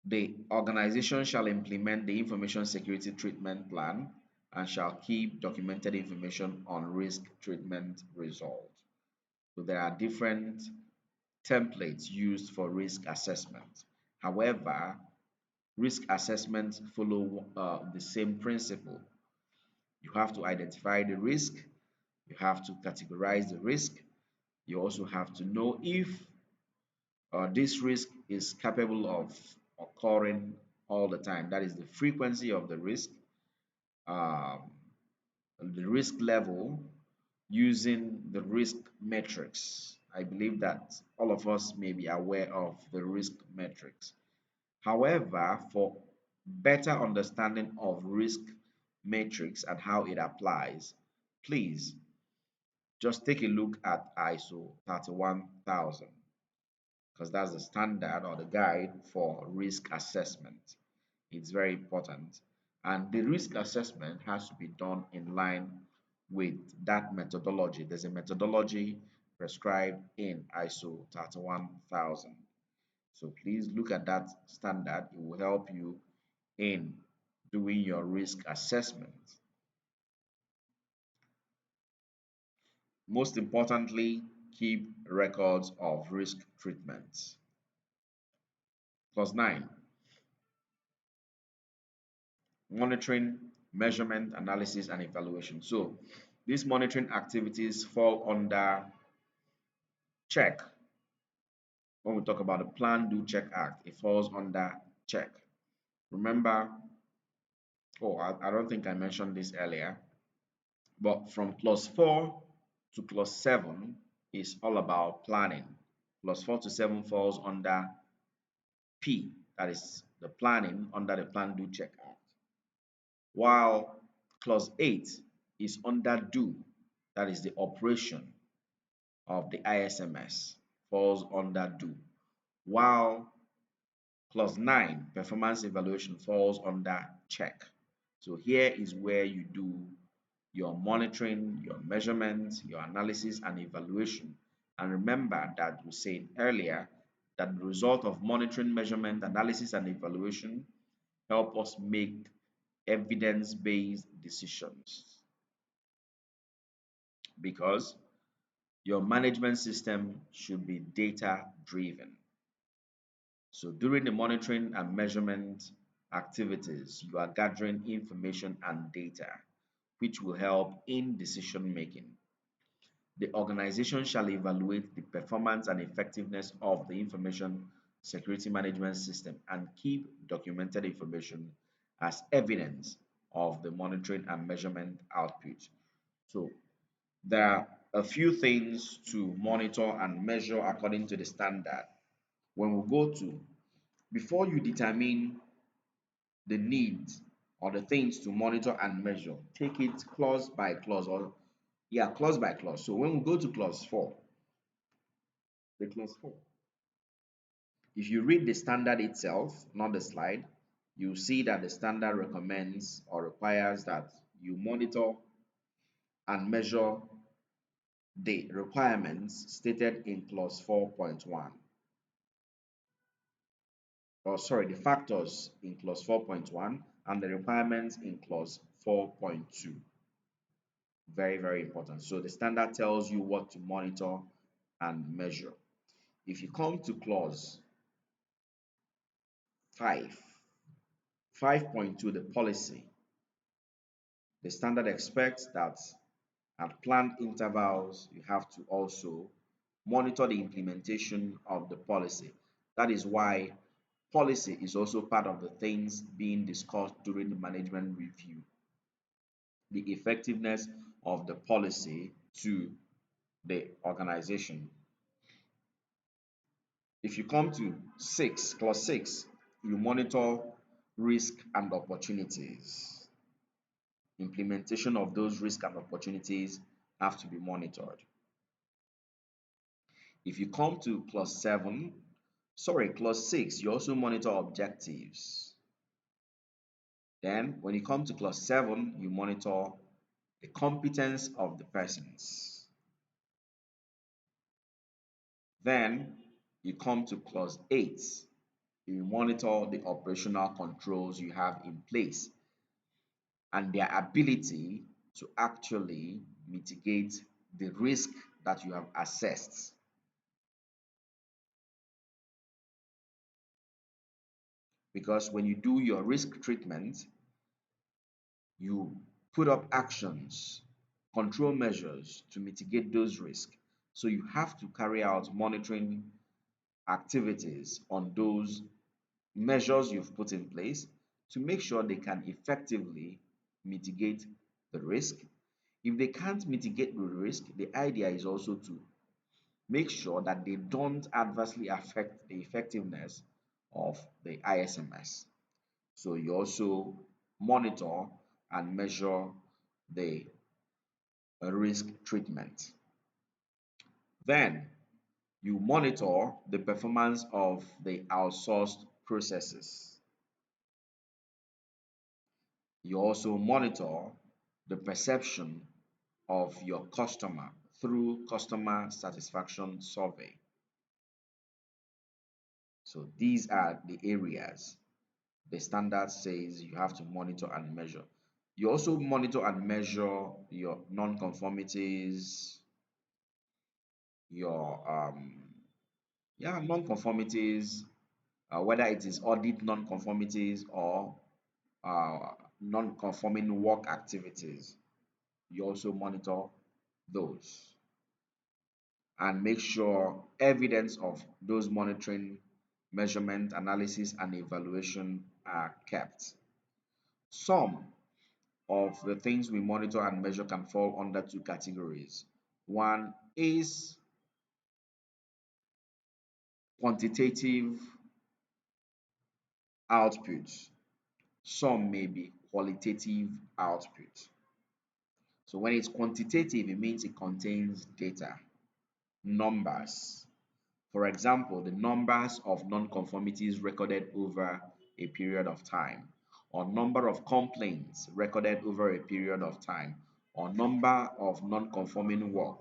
The organization shall implement the information security treatment plan and shall keep documented information on risk treatment results. So there are different templates used for risk assessment. However, risk assessments follow the same principle. You have to identify the risk, you have to categorize the risk, you also have to know if this risk is capable of occurring all the time. That is the frequency of um, the risk level using the risk metrics. I believe that all of us may be aware of the risk metrics. However, for better understanding of risk matrix and how it applies, please just take a look at ISO 31000 because that's the standard or the guide for risk assessment. It's very important. And the risk assessment has to be done in line with that methodology. There's a methodology prescribed in ISO 31000. So please look at that standard. It will help you in doing your risk assessment. Most importantly, keep records of risk treatments. Clause 9, monitoring, measurement, analysis, and evaluation. So these monitoring activities fall under check. When we talk about the Plan, Do, Check Act, it falls under check. Remember, I don't think I mentioned this earlier, but from clause 4 to clause 7 is all about planning. Clause 4 to 7 falls under P, that is the planning under the Plan, Do, Check Act. While clause 8 is under Do, that is the operation of the ISMS, falls under Do. While clause 9, performance evaluation, falls under check. So here is where you do your monitoring, your measurement, your analysis and evaluation. And remember that we said earlier that the result of monitoring, measurement, analysis and evaluation help us make evidence-based decisions, because your management system should be data-driven. So during the monitoring and measurement activities, you are gathering information and data, which will help in decision making. The organization shall evaluate the performance and effectiveness of the information security management system and keep documented information as evidence of the monitoring and measurement output. So there are a few things to monitor and measure according to the standard. When we go to, before you determine the needs or the things to monitor and measure, take it clause by clause or yeah, clause by clause. So when we go to clause 4, the clause 4, if you read the standard itself, not the slide, you see that the standard recommends or requires that you monitor and measure the requirements stated in clause 4.1, or sorry, the factors in clause 4.1 and the requirements in clause 4.2. Very, very important. So the standard tells you what to monitor and measure. If you come to clause 5, 5.2, the policy, the standard expects that at planned intervals, you have to also monitor the implementation of the policy. That is why policy is also part of the things being discussed during the management review. The effectiveness of the policy to the organization. If you come to 6, clause 6, you monitor risk and opportunities. Implementation of those risks and opportunities have to be monitored. If you come to clause 6, you also monitor objectives. Then when you come to clause 7, you monitor the competence of the persons. Then you come to clause 8, you monitor the operational controls you have in place and their ability to actually mitigate the risk that you have assessed. Because when you do your risk treatment, you put up actions, control measures to mitigate those risks. So you have to carry out monitoring activities on those measures you've put in place to make sure they can effectively mitigate the risk. If they can't mitigate the risk, the idea is also to make sure that they don't adversely affect the effectiveness of the ISMS. So you also monitor and measure the risk treatment. Then you monitor the performance of the outsourced processes. You also monitor the perception of your customer through customer satisfaction survey. So these are the areas the standard says you have to monitor and measure. You also monitor and measure your non-conformities, your non-conformities, whether it is audit non-conformities or non-conforming work activities. You also monitor those and make sure evidence of those monitoring, measurement, analysis, and evaluation are kept. Some of the things we monitor and measure can fall under two categories. One is quantitative output. Some may be qualitative output. So when it's quantitative, it means it contains data, numbers. For example, the numbers of non-conformities recorded over a period of time, or number of complaints recorded over a period of time, or number of non-conforming work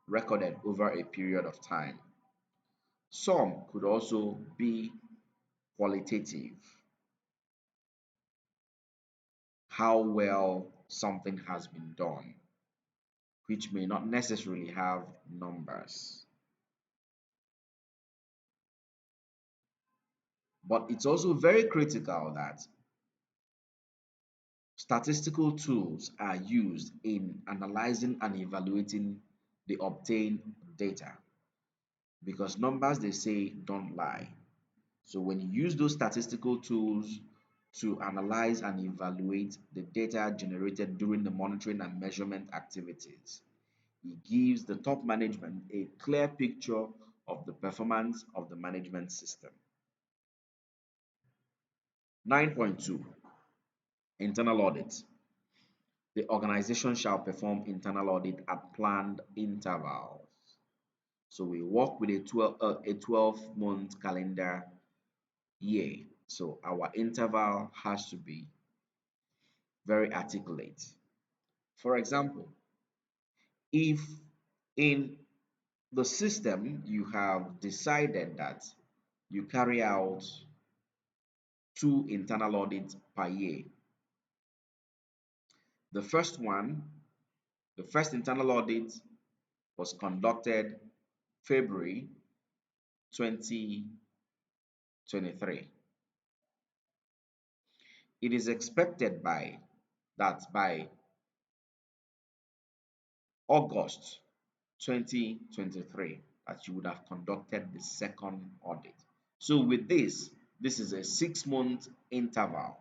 recorded over a period of time. Some could also be qualitative, how well something has been done, which may not necessarily have numbers. But it's also very critical that statistical tools are used in analyzing and evaluating the obtained data because numbers, they say, don't lie. So when you use those statistical tools to analyze and evaluate the data generated during the monitoring and measurement activities, it gives the top management a clear picture of the performance of the management system. 9.2, internal audit. The organization shall perform internal audit at planned intervals. So we work with a 12-month calendar year. So our interval has to be very articulate. For example, if in the system you have decided that you carry out 2 internal audits per year, the first one, the first internal audit was conducted February 2023. It is expected by August 2023 that you would have conducted the second audit. So with this is a 6-month interval.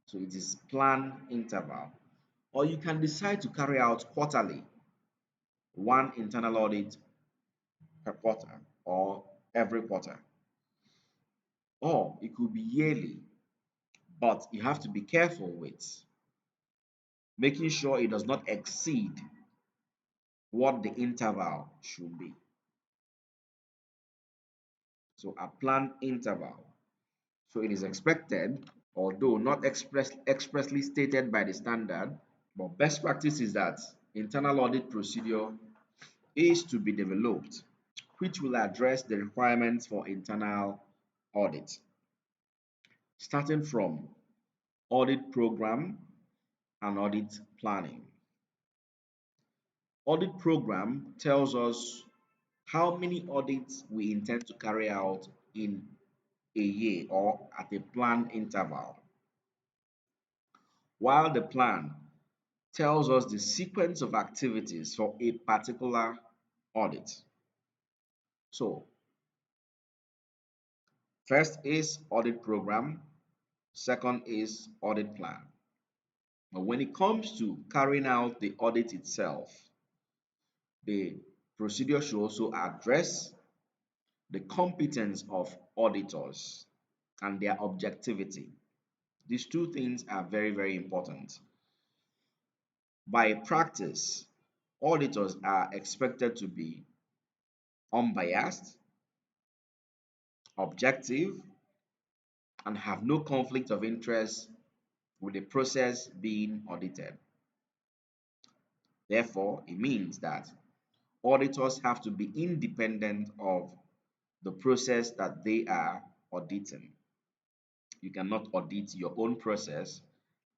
So it is planned interval. Or you can decide to carry out quarterly, 1 internal audit per quarter or every quarter. Or it could be yearly, but you have to be careful with making sure it does not exceed what the interval should be. So a planned interval. So it is expected, although not expressly stated by the standard, but best practice is that internal audit procedure is to be developed, which will address the requirements for internal audit, starting from audit program and audit planning. Audit program tells us how many audits we intend to carry out in a year or at a planned interval, while the plan tells us the sequence of activities for a particular audit. So, first is audit program, second is audit plan. But when it comes to carrying out the audit itself, the procedure should also address the competence of auditors and their objectivity. These two things are very, very important. By practice, auditors are expected to be unbiased, objective, and have no conflict of interest with the process being audited. Therefore, it means that auditors have to be independent of the process that they are auditing. You cannot audit your own process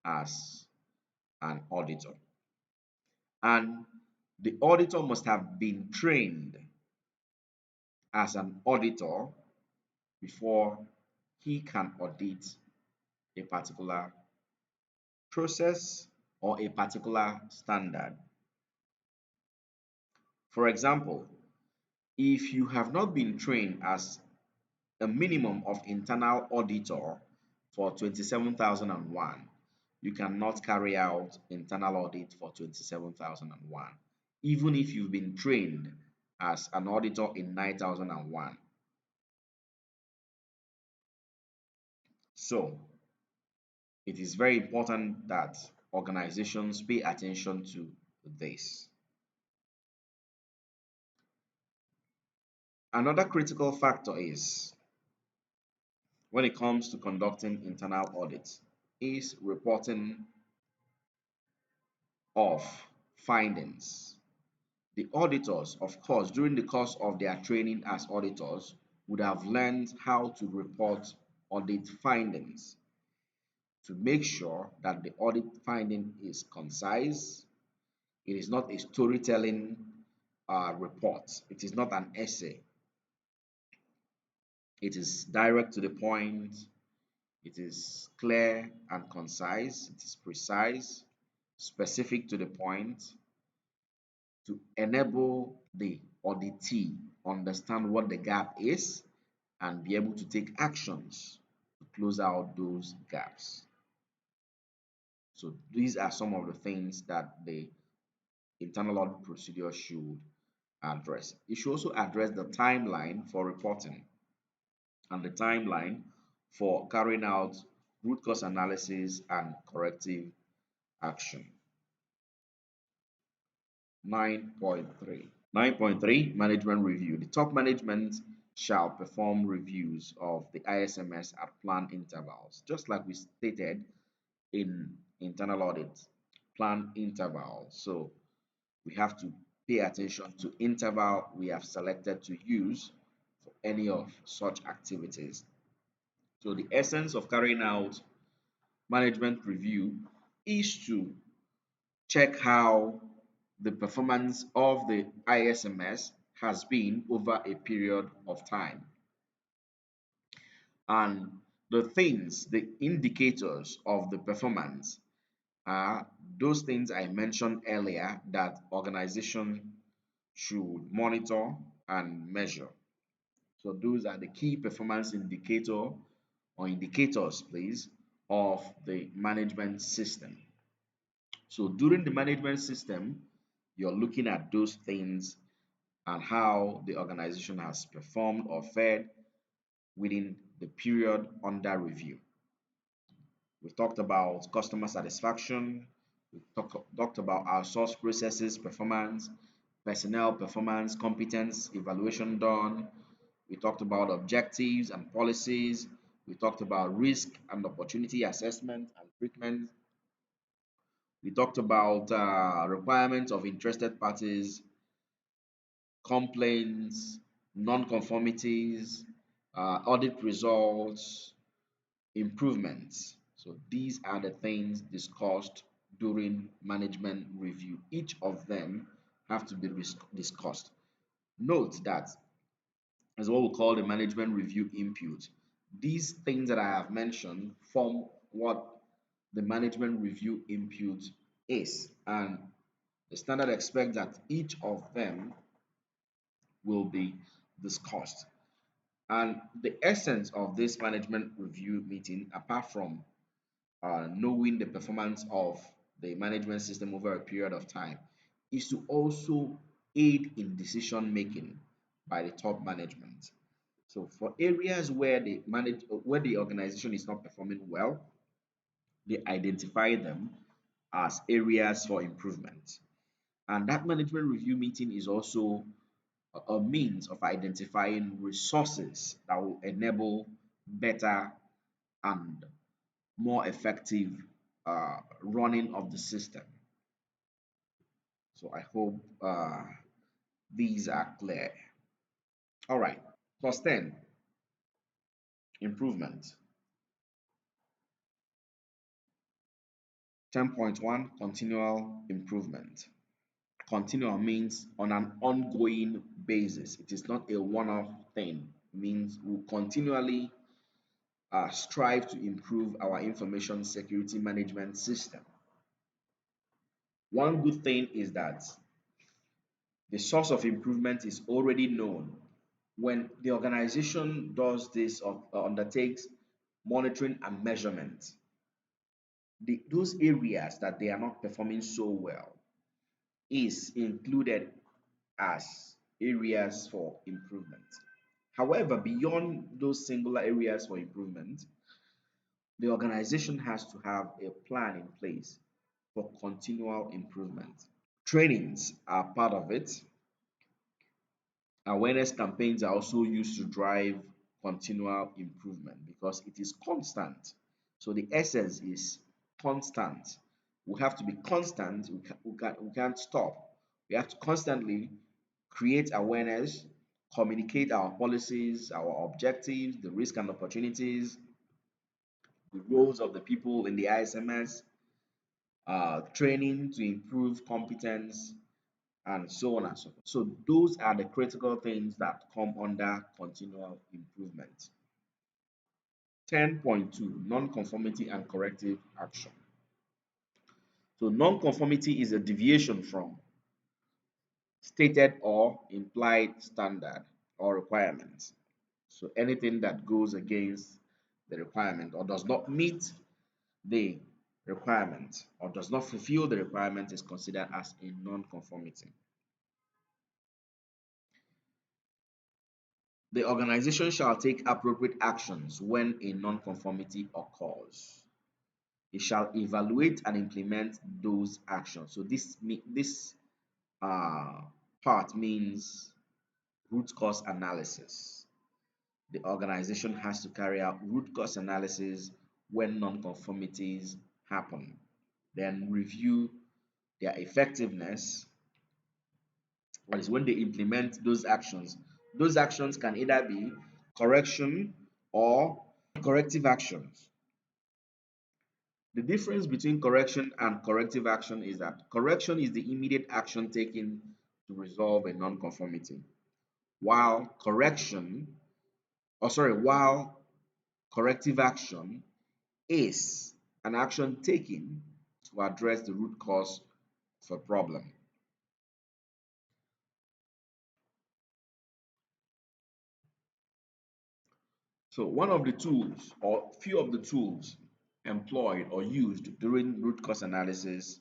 as an auditor. And the auditor must have been trained as an auditor before he can audit a particular process or a particular standard. For example, if you have not been trained as a minimum of internal auditor for 27001, you cannot carry out internal audit for 27001, even if you've been trained as an auditor in 9001. So, it is very important that organizations pay attention to this. Another critical factor is when it comes to conducting internal audits is reporting of findings. The auditors, of course, during the course of their training as auditors, would have learned how to report audit findings to make sure that the audit finding is concise. It is not a storytelling report. It is not an essay. It is direct to the point. It is clear and concise. It is precise, specific to the point, to enable the auditee understand what the gap is and be able to take actions to close out those gaps. So these are some of the things that the internal audit procedure should address. It should also address the timeline for reporting and the timeline for carrying out root cause analysis and corrective action. 9.3. 9.3 Management Review. The top management shall perform reviews of the ISMS at planned intervals, just like we stated in internal audit, planned intervals. So we have to pay attention to interval we have selected to use for any of such activities. So the essence of carrying out management review is to check how the performance of the ISMS has been over a period of time. And the things, the indicators of the performance are those things I mentioned earlier that organization should monitor and measure. So those are the key performance indicator or indicators, please, of the management system. So during the management system, you're looking at those things and how the organization has performed or fared within the period under review. We've talked about customer satisfaction, talked about our source processes performance, personnel performance, competence evaluation done. We talked about objectives and policies. We talked about risk and opportunity assessment and treatment. We talked about requirements of interested parties, complaints, non-conformities, audit results, improvements. So these are the things discussed during management review. Each of them have to be discussed. Note that as what we call the management review input. These things that I have mentioned form what the management review input is, and the standard expects that each of them will be discussed. And the essence of this management review meeting, apart from knowing the performance of the management system over a period of time, is to also aid in decision making by the top management. So for areas where the organization is not performing well, they identify them as areas for improvement. And that management review meeting is also a means of identifying resources that will enable better and more effective running of the system. So I hope these are clear. All right. Plus 10, improvement. 10.1, continual improvement. Continual means on an ongoing basis. It is not a one-off thing. It means we'll continually strive to improve our information security management system. One good thing is that the source of improvement is already known. When the organization does this or undertakes monitoring and measurement, those areas that they are not performing so well is included as areas for improvement. However, beyond those singular areas for improvement, the organization has to have a plan in place for continual improvement. Trainings are part of it. Awareness campaigns are also used to drive continual improvement because it is constant. So the essence is constant. We have to be constant. We can't stop. We have to constantly create awareness, communicate our policies, our objectives, the risk and opportunities, the roles of the people in the ISMS, training to improve competence, and so on and so forth. So those are the critical things that come under continual improvement. 10.2, non-conformity and corrective action. So non-conformity is a deviation from stated or implied standard or requirements. So anything that goes against the requirement or does not meet the requirement or does not fulfill the requirement is considered as a non-conformity. The organization shall take appropriate actions when a non-conformity occurs. It shall evaluate and implement those actions. So this uh, part means root cause analysis. The organization has to carry out root cause analysis when non-conformities happen, then review their effectiveness. That is when they implement those actions. Those actions can either be correction or corrective actions. The difference between correction and corrective action is that correction is the immediate action taken to resolve a non-conformity, while while corrective action is an action taken to address the root cause of a problem. So one of the tools or few of the tools employed or used during root cause analysis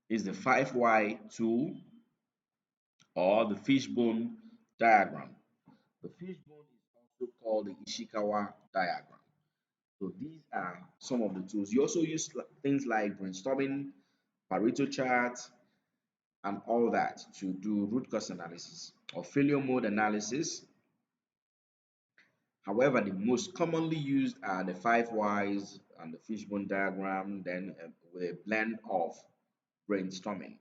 is the 5 why tool or the fishbone diagram. The fishbone is also called the Ishikawa diagram. So these are some of the tools. You also use things like brainstorming, Pareto chart, and all that to do root cause analysis or failure mode analysis. However, the most commonly used are the 5 whys and the fishbone diagram, then with a blend of brainstorming.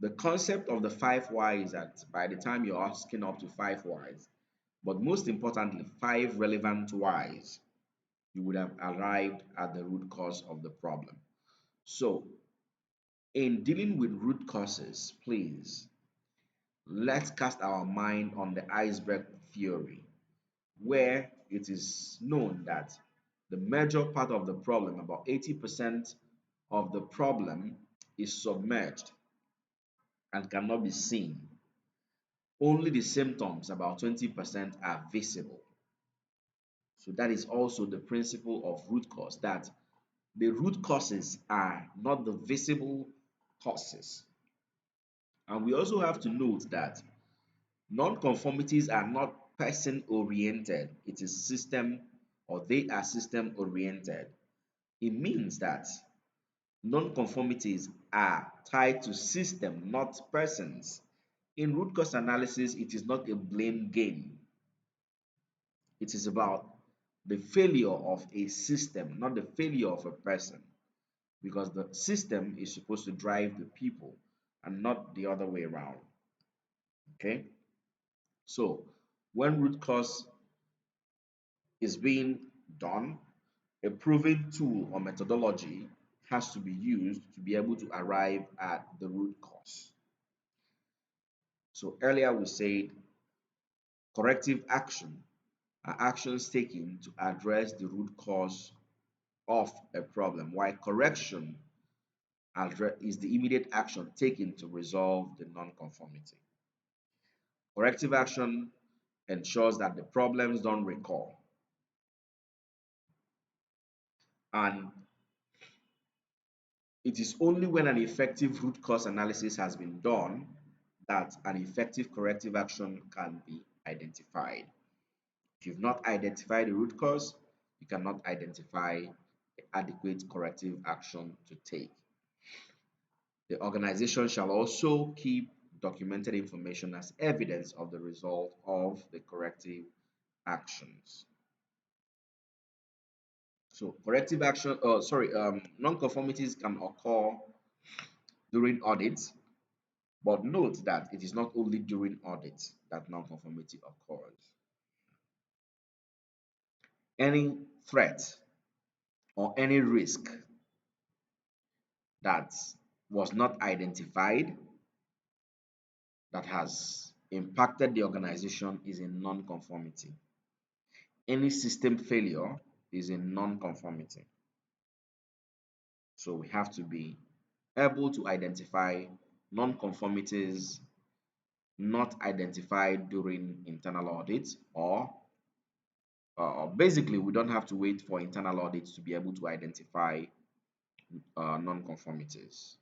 The concept of the 5 why is that by the time you're asking up to 5 whys, but most importantly, 5 relevant whys, you would have arrived at the root cause of the problem. So, in dealing with root causes, please let's cast our mind on the iceberg theory, where it is known that the major part of the problem, about 80% of the problem, is submerged and cannot be seen. Only the symptoms, about 20%, are visible. So that is also the principle of root cause, that the root causes are not the visible causes. And we also have to note that non-conformities are not person-oriented. It is system, or they are system-oriented. It means that non-conformities are tied to system, not persons. In root cause analysis, it is not a blame game. It is about the failure of a system, not the failure of a person, because the system is supposed to drive the people and not the other way around. Okay? So, when root cause is being done, a proven tool or methodology has to be used to be able to arrive at the root cause. So earlier we said corrective action are actions taken to address the root cause of a problem, while correction is the immediate action taken to resolve the non-conformity. Corrective action ensures that the problems don't recur, and it is only when an effective root cause analysis has been done that an effective corrective action can be identified. If you've not identified the root cause, you cannot identify the adequate corrective action to take. The organization shall also keep documented information as evidence of the result of the corrective actions. So corrective action, non-conformities can occur during audits, but note that it is not only during audits that non-conformity occurs. Any threat or any risk that was not identified that has impacted the organization is in non-conformity. Any system failure is in non-conformity. So we have to be able to identify non-conformities not identified during internal audits or basically, we don't have to wait for internal audits to be able to identify non-conformities.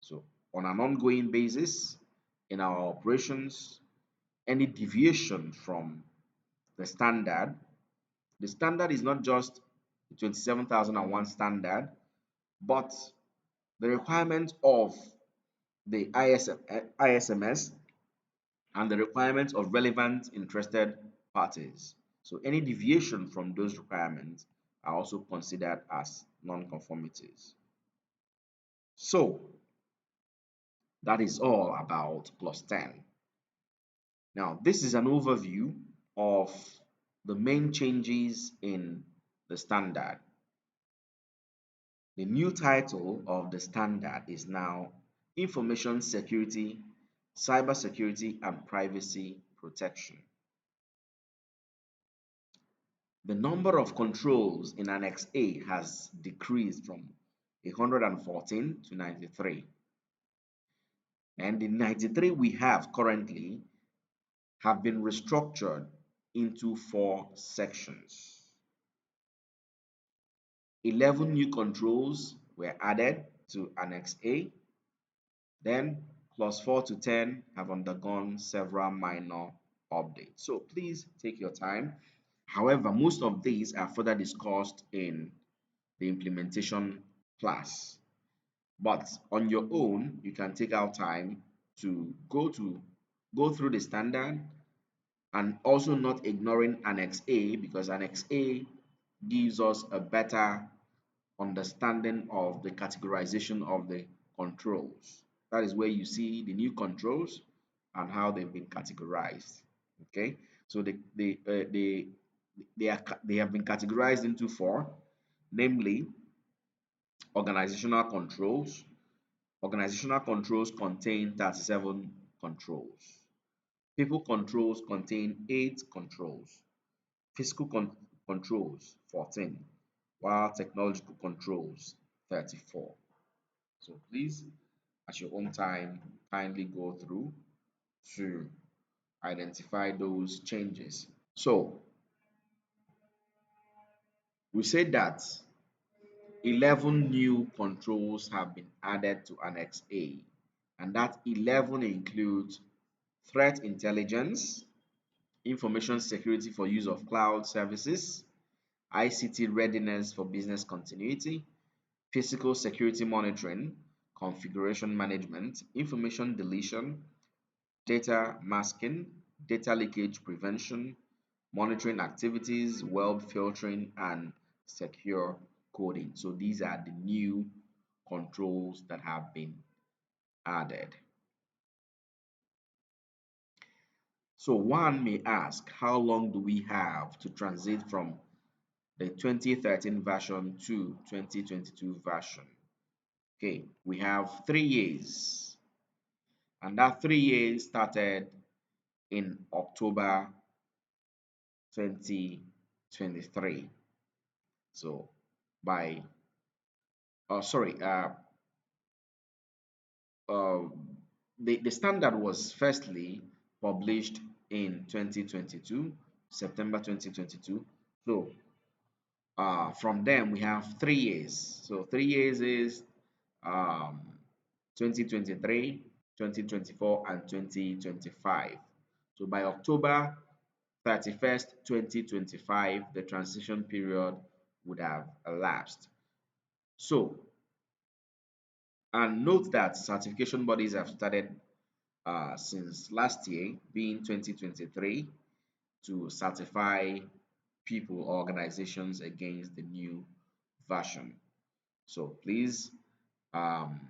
So on an ongoing basis in our operations, any deviation from the standard is not just the 27001 standard, but the requirement of the ISMS and the requirements of relevant interested parties. So any deviation from those requirements are also considered as non-conformities. So that is all about plus 10. Now, this is an overview of the main changes in the standard. The new title of the standard is now Information Security, Cybersecurity and Privacy Protection. The number of controls in Annex A has decreased from 114 to 93. And the 93 we have currently have been restructured into 4 sections. 11 new controls were added to Annex A. Then clause 4 to 10 have undergone several minor updates. So please take your time. However, most of these are further discussed in the implementation class. But on your own, you can take out time to go through the standard and also not ignoring Annex A, because Annex A gives us a better understanding of the categorization of the controls. That is where you see the new controls and how they've been categorized. Okay, so they have been categorized into 4, namely organizational controls. Organizational controls contain 37 controls. People controls contain 8 controls. Physical controls 14, while technological controls 34. So please, at your own time, kindly go through to identify those changes. So we said that 11 new controls have been added to Annex A, and that 11 includes threat intelligence, information security for use of cloud services, ICT readiness for business continuity, physical security monitoring, configuration management, information deletion, data masking, data leakage prevention, monitoring activities, web filtering, and secure coding. So these are the new controls that have been added. So one may ask, how long do we have to transit from the 2013 version to 2022 version? Okay, we have 3 years, and that 3 years started in October 2023. So by oh sorry uh, the standard was firstly published in 2022, September 2022. So from them we have 3 years. So 3 years is um, 2023, 2024, and 2025. So by October 31st, 2025, the transition period would have elapsed. So, and note that certification bodies have started since last year, being 2023, to certify people or organizations against the new version. So please, um,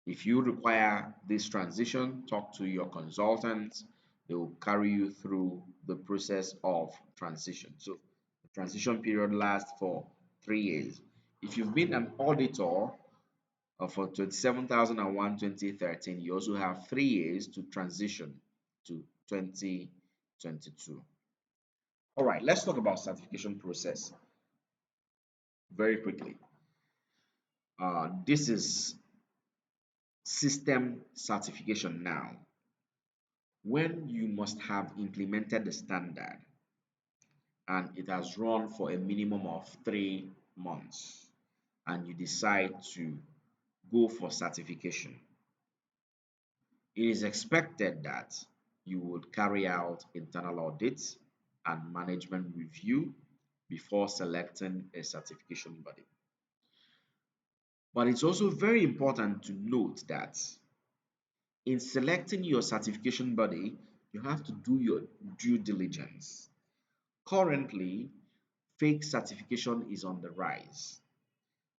if you require this transition, talk to your consultant. They will carry you through the process of transition. So the transition period lasts for 3 years. If you've been an auditor for 27,001 2013, you also have 3 years to transition to 2022. All right, let's talk about certification process very quickly. This is system certification now. When you must have implemented the standard, and it has run for a minimum of 3 months, and you decide to go for certification, it is expected that you would carry out internal audits and management review before selecting a certification body. But it's also very important to note that in selecting your certification body, you have to do your due diligence. Currently, fake certification is on the rise.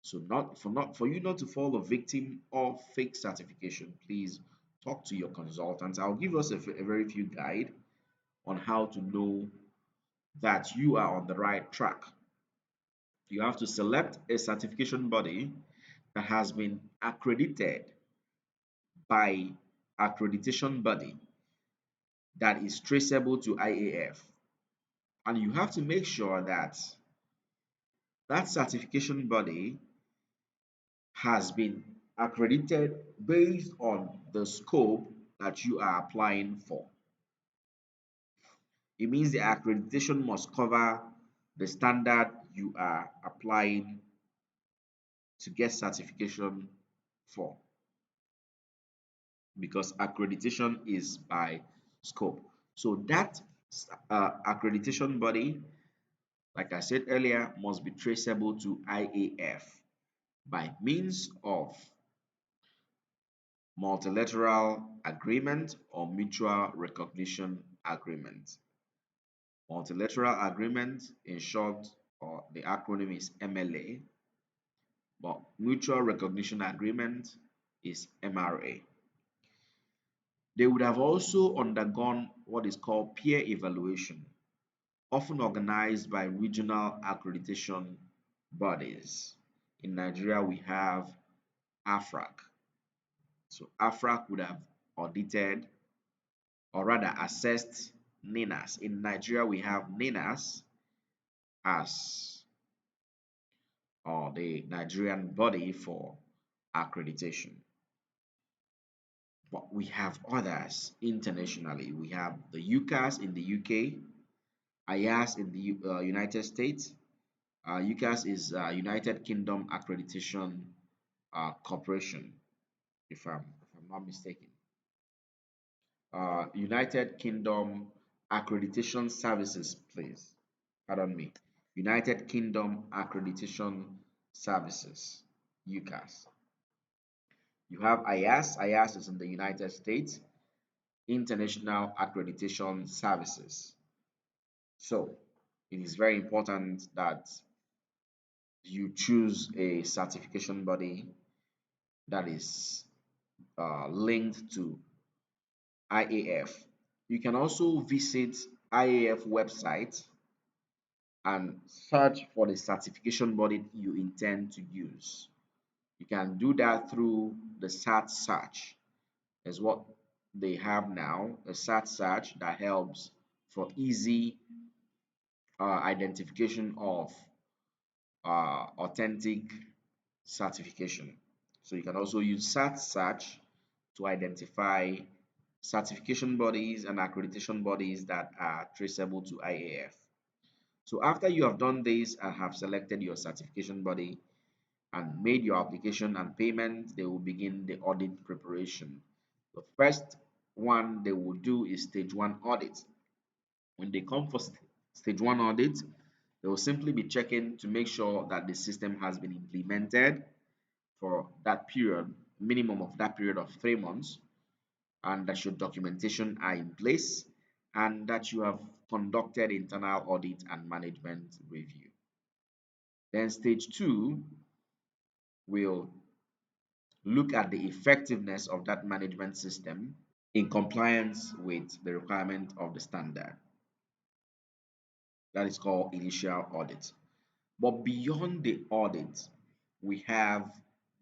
So not for you not to fall a victim of fake certification, please talk to your consultants. I'll give us a very few guide on how to know that you are on the right track. You have to select a certification body that has been accredited by accreditation body that is traceable to IAF. And you have to make sure that that certification body has been accredited based on the scope that you are applying for. It means the accreditation must cover the standard you are applying to get certification for, because accreditation is by scope. So that accreditation body, like I said earlier, must be traceable to IAF by means of multilateral agreement or mutual recognition agreement. Multilateral agreement, in short, or the acronym is MLA, but mutual recognition agreement is MRA. They would have also undergone what is called peer evaluation, often organized by regional accreditation bodies. In Nigeria, we have AFRAC. So AFRAC would have audited, or rather assessed, NINAS. In Nigeria, we have NINAS as the Nigerian body for accreditation. But we have others internationally. We have the UCAS in the UK, IAS in the United States. UCAS is United Kingdom Accreditation Corporation, if I'm not mistaken. United Kingdom Accreditation Services, please. Pardon me. United Kingdom Accreditation Services, UCAS. You have IAS. IAS is in the United States, International Accreditation Services. So it is very important that you choose a certification body that is linked to IAF. You can also visit IAF website and search for the certification body you intend to use. You can do that through the SAT search, is what they have now, a SAT search that helps for easy identification of authentic certification. So you can also use SAT search to identify certification bodies and accreditation bodies that are traceable to IAF. So after you have done this and have selected your certification body and made your application and payment, they will begin the audit preparation. The first one they will do is stage one audit. When they come for stage one audit, they will simply be checking to make sure that the system has been implemented for that period, minimum of that period of 3 months, and that your documentation are in place, and that you have conducted internal audit and management review. Then stage two will look at the effectiveness of that management system in compliance with the requirement of the standard. That is called initial audit. But beyond the audit, we have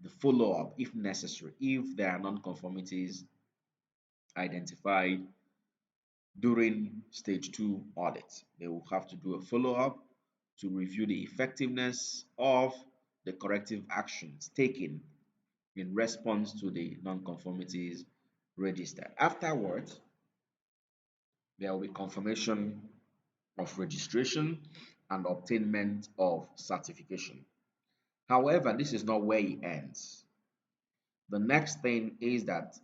the follow-up if necessary. If there are non-conformities identified during stage two audit, they will have to do a follow-up to review the effectiveness of the corrective actions taken in response to the non-conformities registered. Afterwards, there will be confirmation of registration and obtainment of certification. However, this is not where it ends. The next thing is that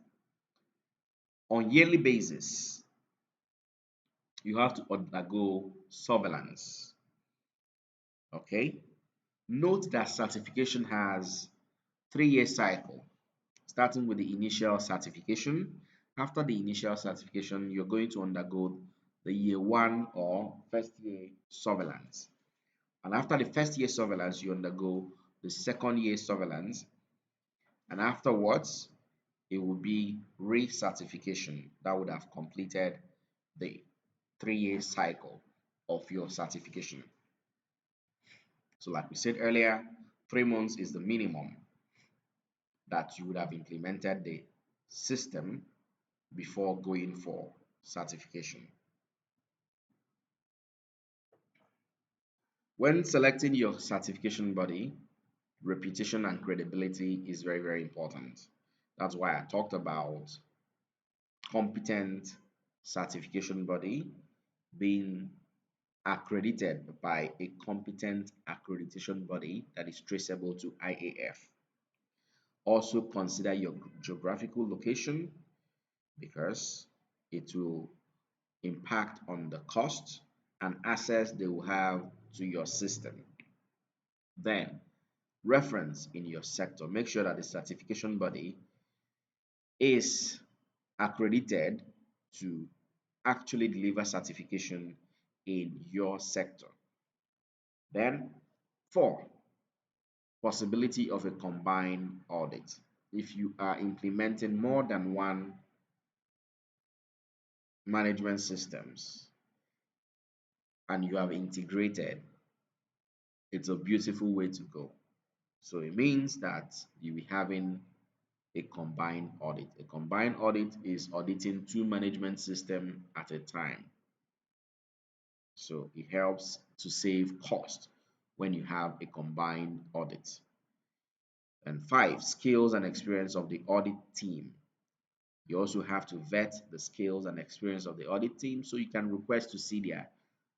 on yearly basis, you have to undergo surveillance. Okay. Note that certification has 3-year cycle, starting with the initial certification. After the initial certification, you're going to undergo the year one or first year surveillance. And after the first year surveillance, you undergo the second year surveillance. And afterwards, it will be recertification that would have completed the 3-year cycle of your certification. So like we said earlier, 3 months is the minimum that you would have implemented the system before going for certification. When selecting your certification body, reputation and credibility is very, very important. That's why I talked about competent certification body being accredited by a competent accreditation body that is traceable to IAF. Also consider your geographical location because it will impact on the cost and access they will have to your system. Then, reference in your sector. Make sure that the certification body is accredited to actually deliver certification in your sector. Then, 4, possibility of a combined audit. If you are implementing more than one management systems and you have integrated, it's a beautiful way to go. So it means that you'll be having a combined audit. A combined audit is auditing 2 management systems at a time. So it helps to save cost when you have a combined audit. And 5, skills and experience of the audit team. You also have to vet the skills and experience of the audit team so you can request to see their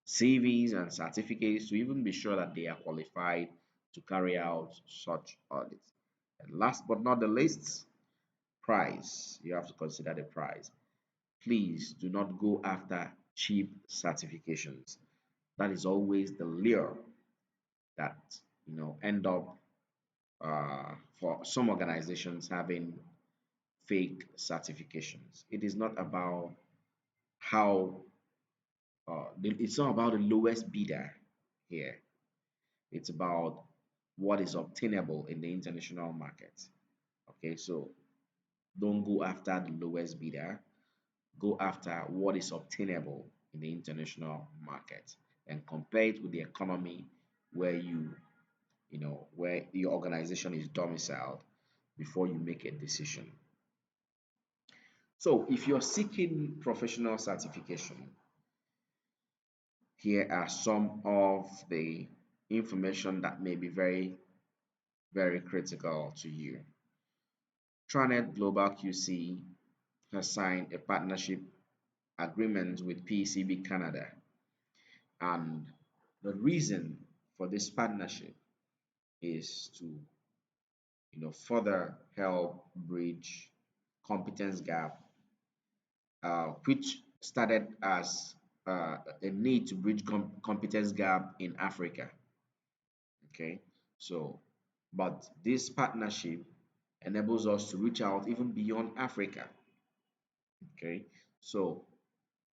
CVs and certificates to even be sure that they are qualified to carry out such audits. And last but not the least, price. You have to consider the price. Please do not go after cheap certifications. That is always the lure that end up for some organizations having fake certifications. It is not about how it's not about the lowest bidder here. It's about what is obtainable in the international market. Okay, so don't go after the lowest bidder. Go after what is obtainable in the international market and compare it with the economy where where your organization is domiciled before you make a decision. So if you're seeking professional certification, here are some of the information that may be very, very critical to you. Tranet Global QC has signed a partnership agreement with PECB Canada, and the reason for this partnership is to further help bridge competence gap, which started as a need to bridge competence gap in Africa. Okay, so but this partnership enables us to reach out even beyond Africa. Okay, so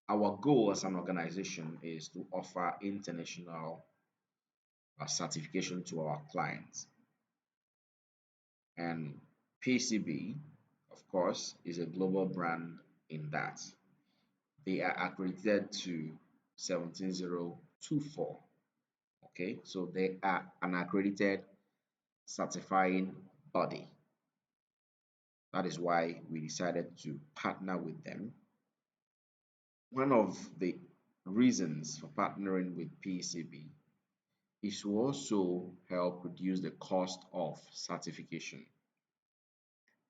our goal as an organization is to offer international certification to our clients. And PCB, of course, is a global brand in that. They are accredited to 17024. Okay, so they are an accredited certifying body. That is why we decided to partner with them. One of the reasons for partnering with PCB is to also help reduce the cost of certification.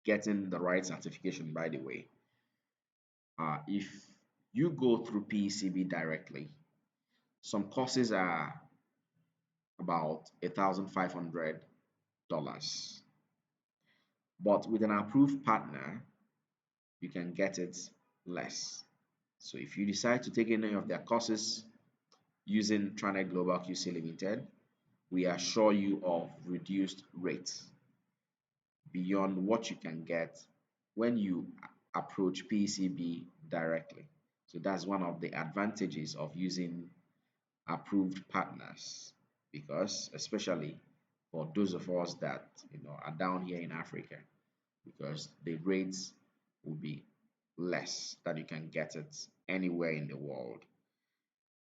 Getting the right certification, by the way. If you go through PECB directly, Some courses are about $1,500, but with an approved partner, you can get it less. So if you decide to take any of their courses using Tranet Global QC Limited, we assure you of reduced rates beyond what you can get when you approach PECB directly. So that's one of the advantages of using approved partners, because especially for those of us that are down here in Africa, because the rates will be less than you can get it anywhere in the world.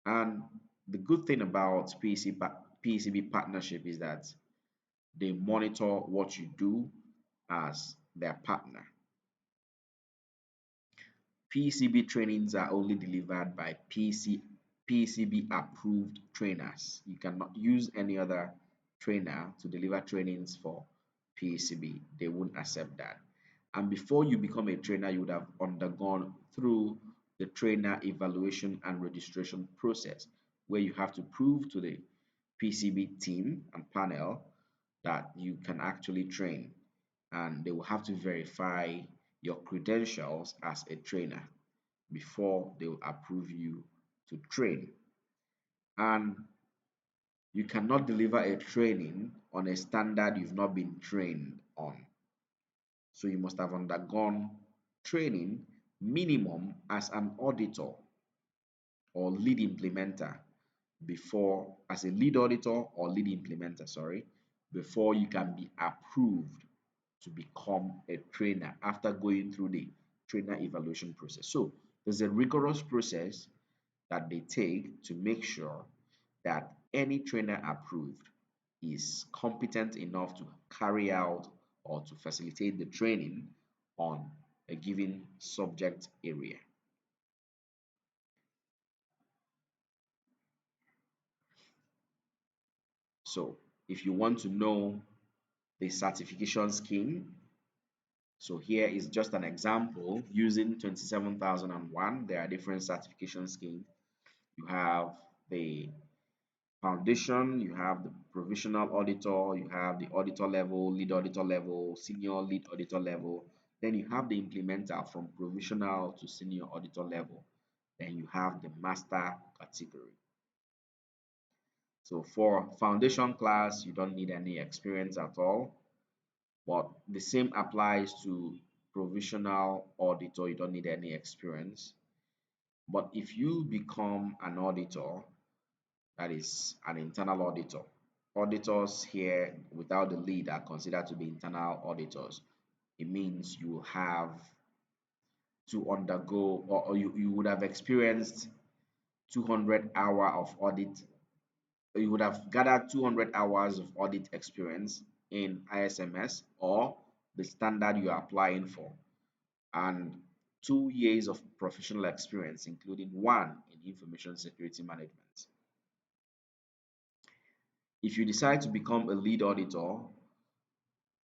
And the good thing about PECB partnership is that they monitor what you do as their partner. PECB trainings are only delivered by PECB approved trainers. You cannot use any other trainer to deliver trainings for PECB. They won't accept that. And before you become a trainer, you would have undergone through the trainer evaluation and registration process, where you have to prove to the PECB team and panel that you can actually train, and they will have to verify your credentials as a trainer before they will approve you to train. And you cannot deliver a training on a standard you've not been trained on. So you must have undergone training minimum as an auditor or lead implementer before, as a lead auditor or lead implementer, sorry, before you can be approved to become a trainer after going through the trainer evaluation process. So there's a rigorous process that they take to make sure that any trainer approved is competent enough to carry out or to facilitate the training on a given subject area. So if you want to know the certification scheme, so here is just an example using 27001. There are different certification schemes. You have the foundation, you have the provisional auditor, you have the auditor level, lead auditor level, senior lead auditor level. Then you have the implementer from provisional to senior auditor level. Then you have the master category. So for foundation class, you don't need any experience at all, but the same applies to provisional auditor. You don't need any experience. But if you become an auditor, that is an internal auditor. Auditors here without the lead are considered to be internal auditors. It means you have to undergo, or you would have experienced 200 hour of audit. You would have gathered 200 hours of audit experience in ISMS or the standard you are applying for, and 2 years of professional experience, including 1 in information security management. If you decide to become a lead auditor,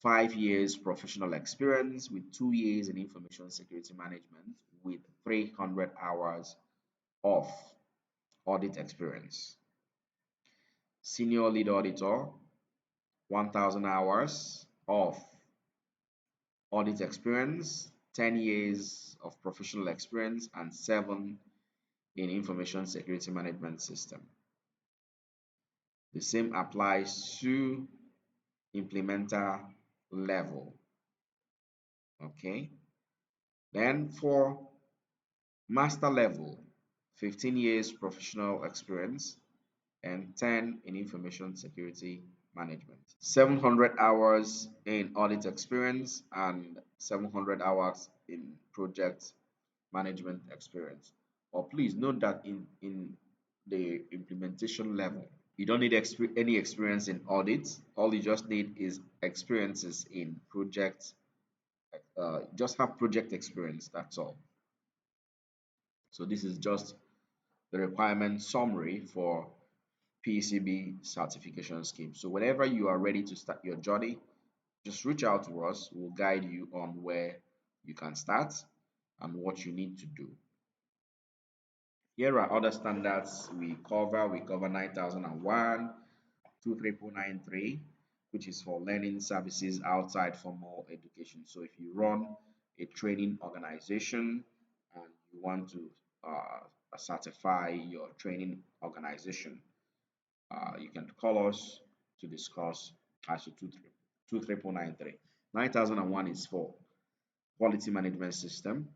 5 years professional experience with 2 years in information security management with 300 hours of audit experience. Senior lead auditor, 1000 hours of audit experience, 10 years of professional experience, and 7 in information security management system. The same applies to implementer level. Okay, then for master level, 15 years professional experience and 10 in information security management. 700 hours in audit experience and 700 hours in project management experience. Or please note that in the implementation level, you don't need any experience in audit. All you just need is experiences in project. Just have project experience, that's all. So this is just the requirement summary for PECB certification scheme. So whenever you are ready to start your journey, just reach out to us. We'll guide you on where you can start and what you need to do. Here are other standards we cover. We cover 9001, 23993, which is for learning services outside formal education. So if you run a training organization and you want to certify your training organization, you can call us to discuss as to 23993. 9001 is for quality management system.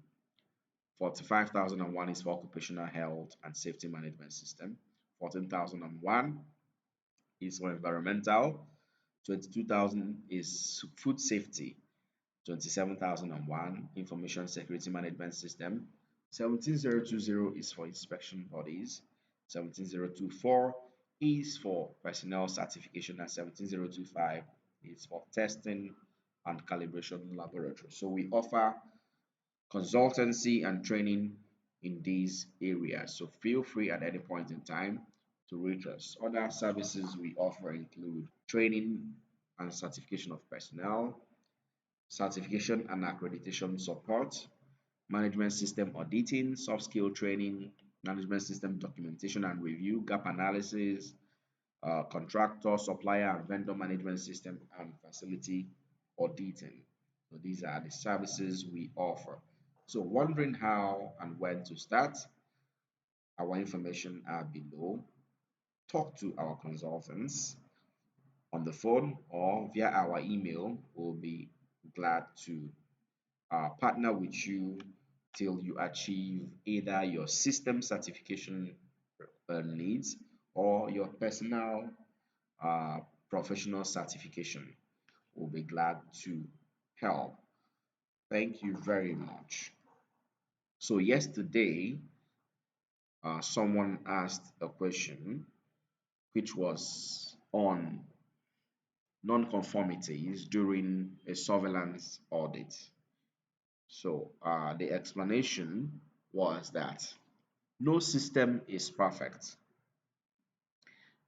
45,001 is for occupational health and safety management system. 14,001 is for environmental. 22,000 is food safety. 27,001 information security management system. 17020 is for inspection bodies. 17024 is for personnel certification, and 17025 is for testing and calibration laboratory. So we offer consultancy and training in these areas. So feel free at any point in time to reach us. Other services we offer include training and certification of personnel, certification and accreditation support, management system auditing, soft skill training, management system documentation and review, gap analysis, contractor, supplier, and vendor management system, and facility auditing. So these are the services we offer. So wondering how and when to start, our information are below. Talk to our consultants on the phone or via our email. We'll be glad to partner with you till you achieve either your system certification needs or your personal uh, professional certification. We'll be glad to help. Thank you very much. So yesterday, someone asked a question which was on non-conformities during a surveillance audit. So the explanation was that no system is perfect.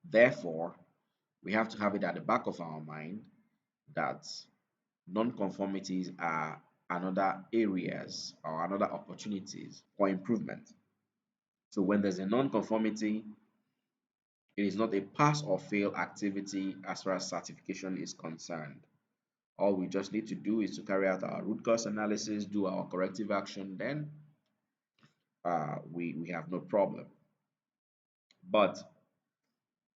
Therefore, we have to have it at the back of our mind that non-conformities are another areas or another opportunities for improvement. So when there's a non-conformity, it is not a pass or fail activity as far as certification is concerned. All we just need to do is to carry out our root cause analysis, do our corrective action, then we have no problem. But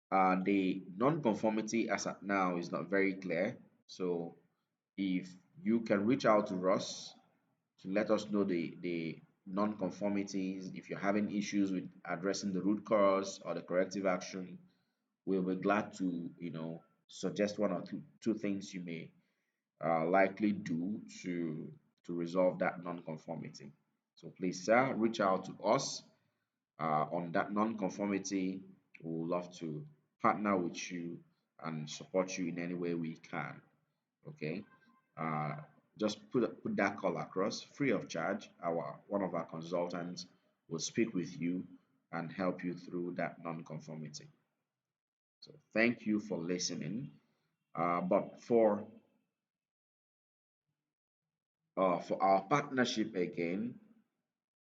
the non-conformity as at now is not very clear. So if you can reach out to us to let us know the non-conformities, if you're having issues with addressing the root cause or the corrective action, we'll be glad to suggest one or two things you may likely do to resolve that non-conformity. So please, sir, reach out to us on that non-conformity. We would love to partner with you and support you in any way we can. Okay, uh, just put that call across free of charge. Our one of our consultants will speak with you and help you through that non-conformity. So thank you for listening. But for our partnership again,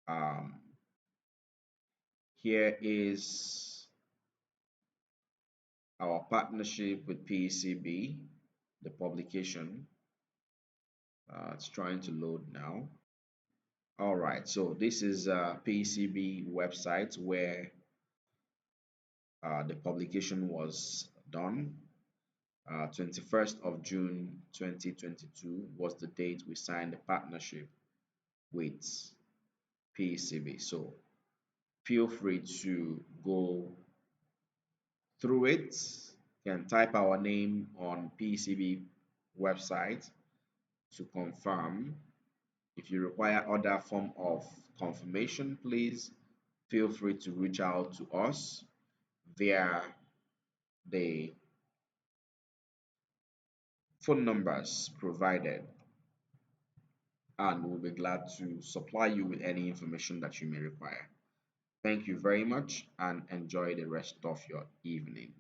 um, here is our partnership with PECB, the publication. It's trying to load now. All right, so this is a PECB website where the publication was done. 21st of June 2022 was the date we signed the partnership with PECB. So feel free to go through it. You can type our name on PECB website to confirm. If you require other form of confirmation, please feel free to reach out to us via the phone numbers provided, and we'll be glad to supply you with any information that you may require. Thank you very much and enjoy the rest of your evening.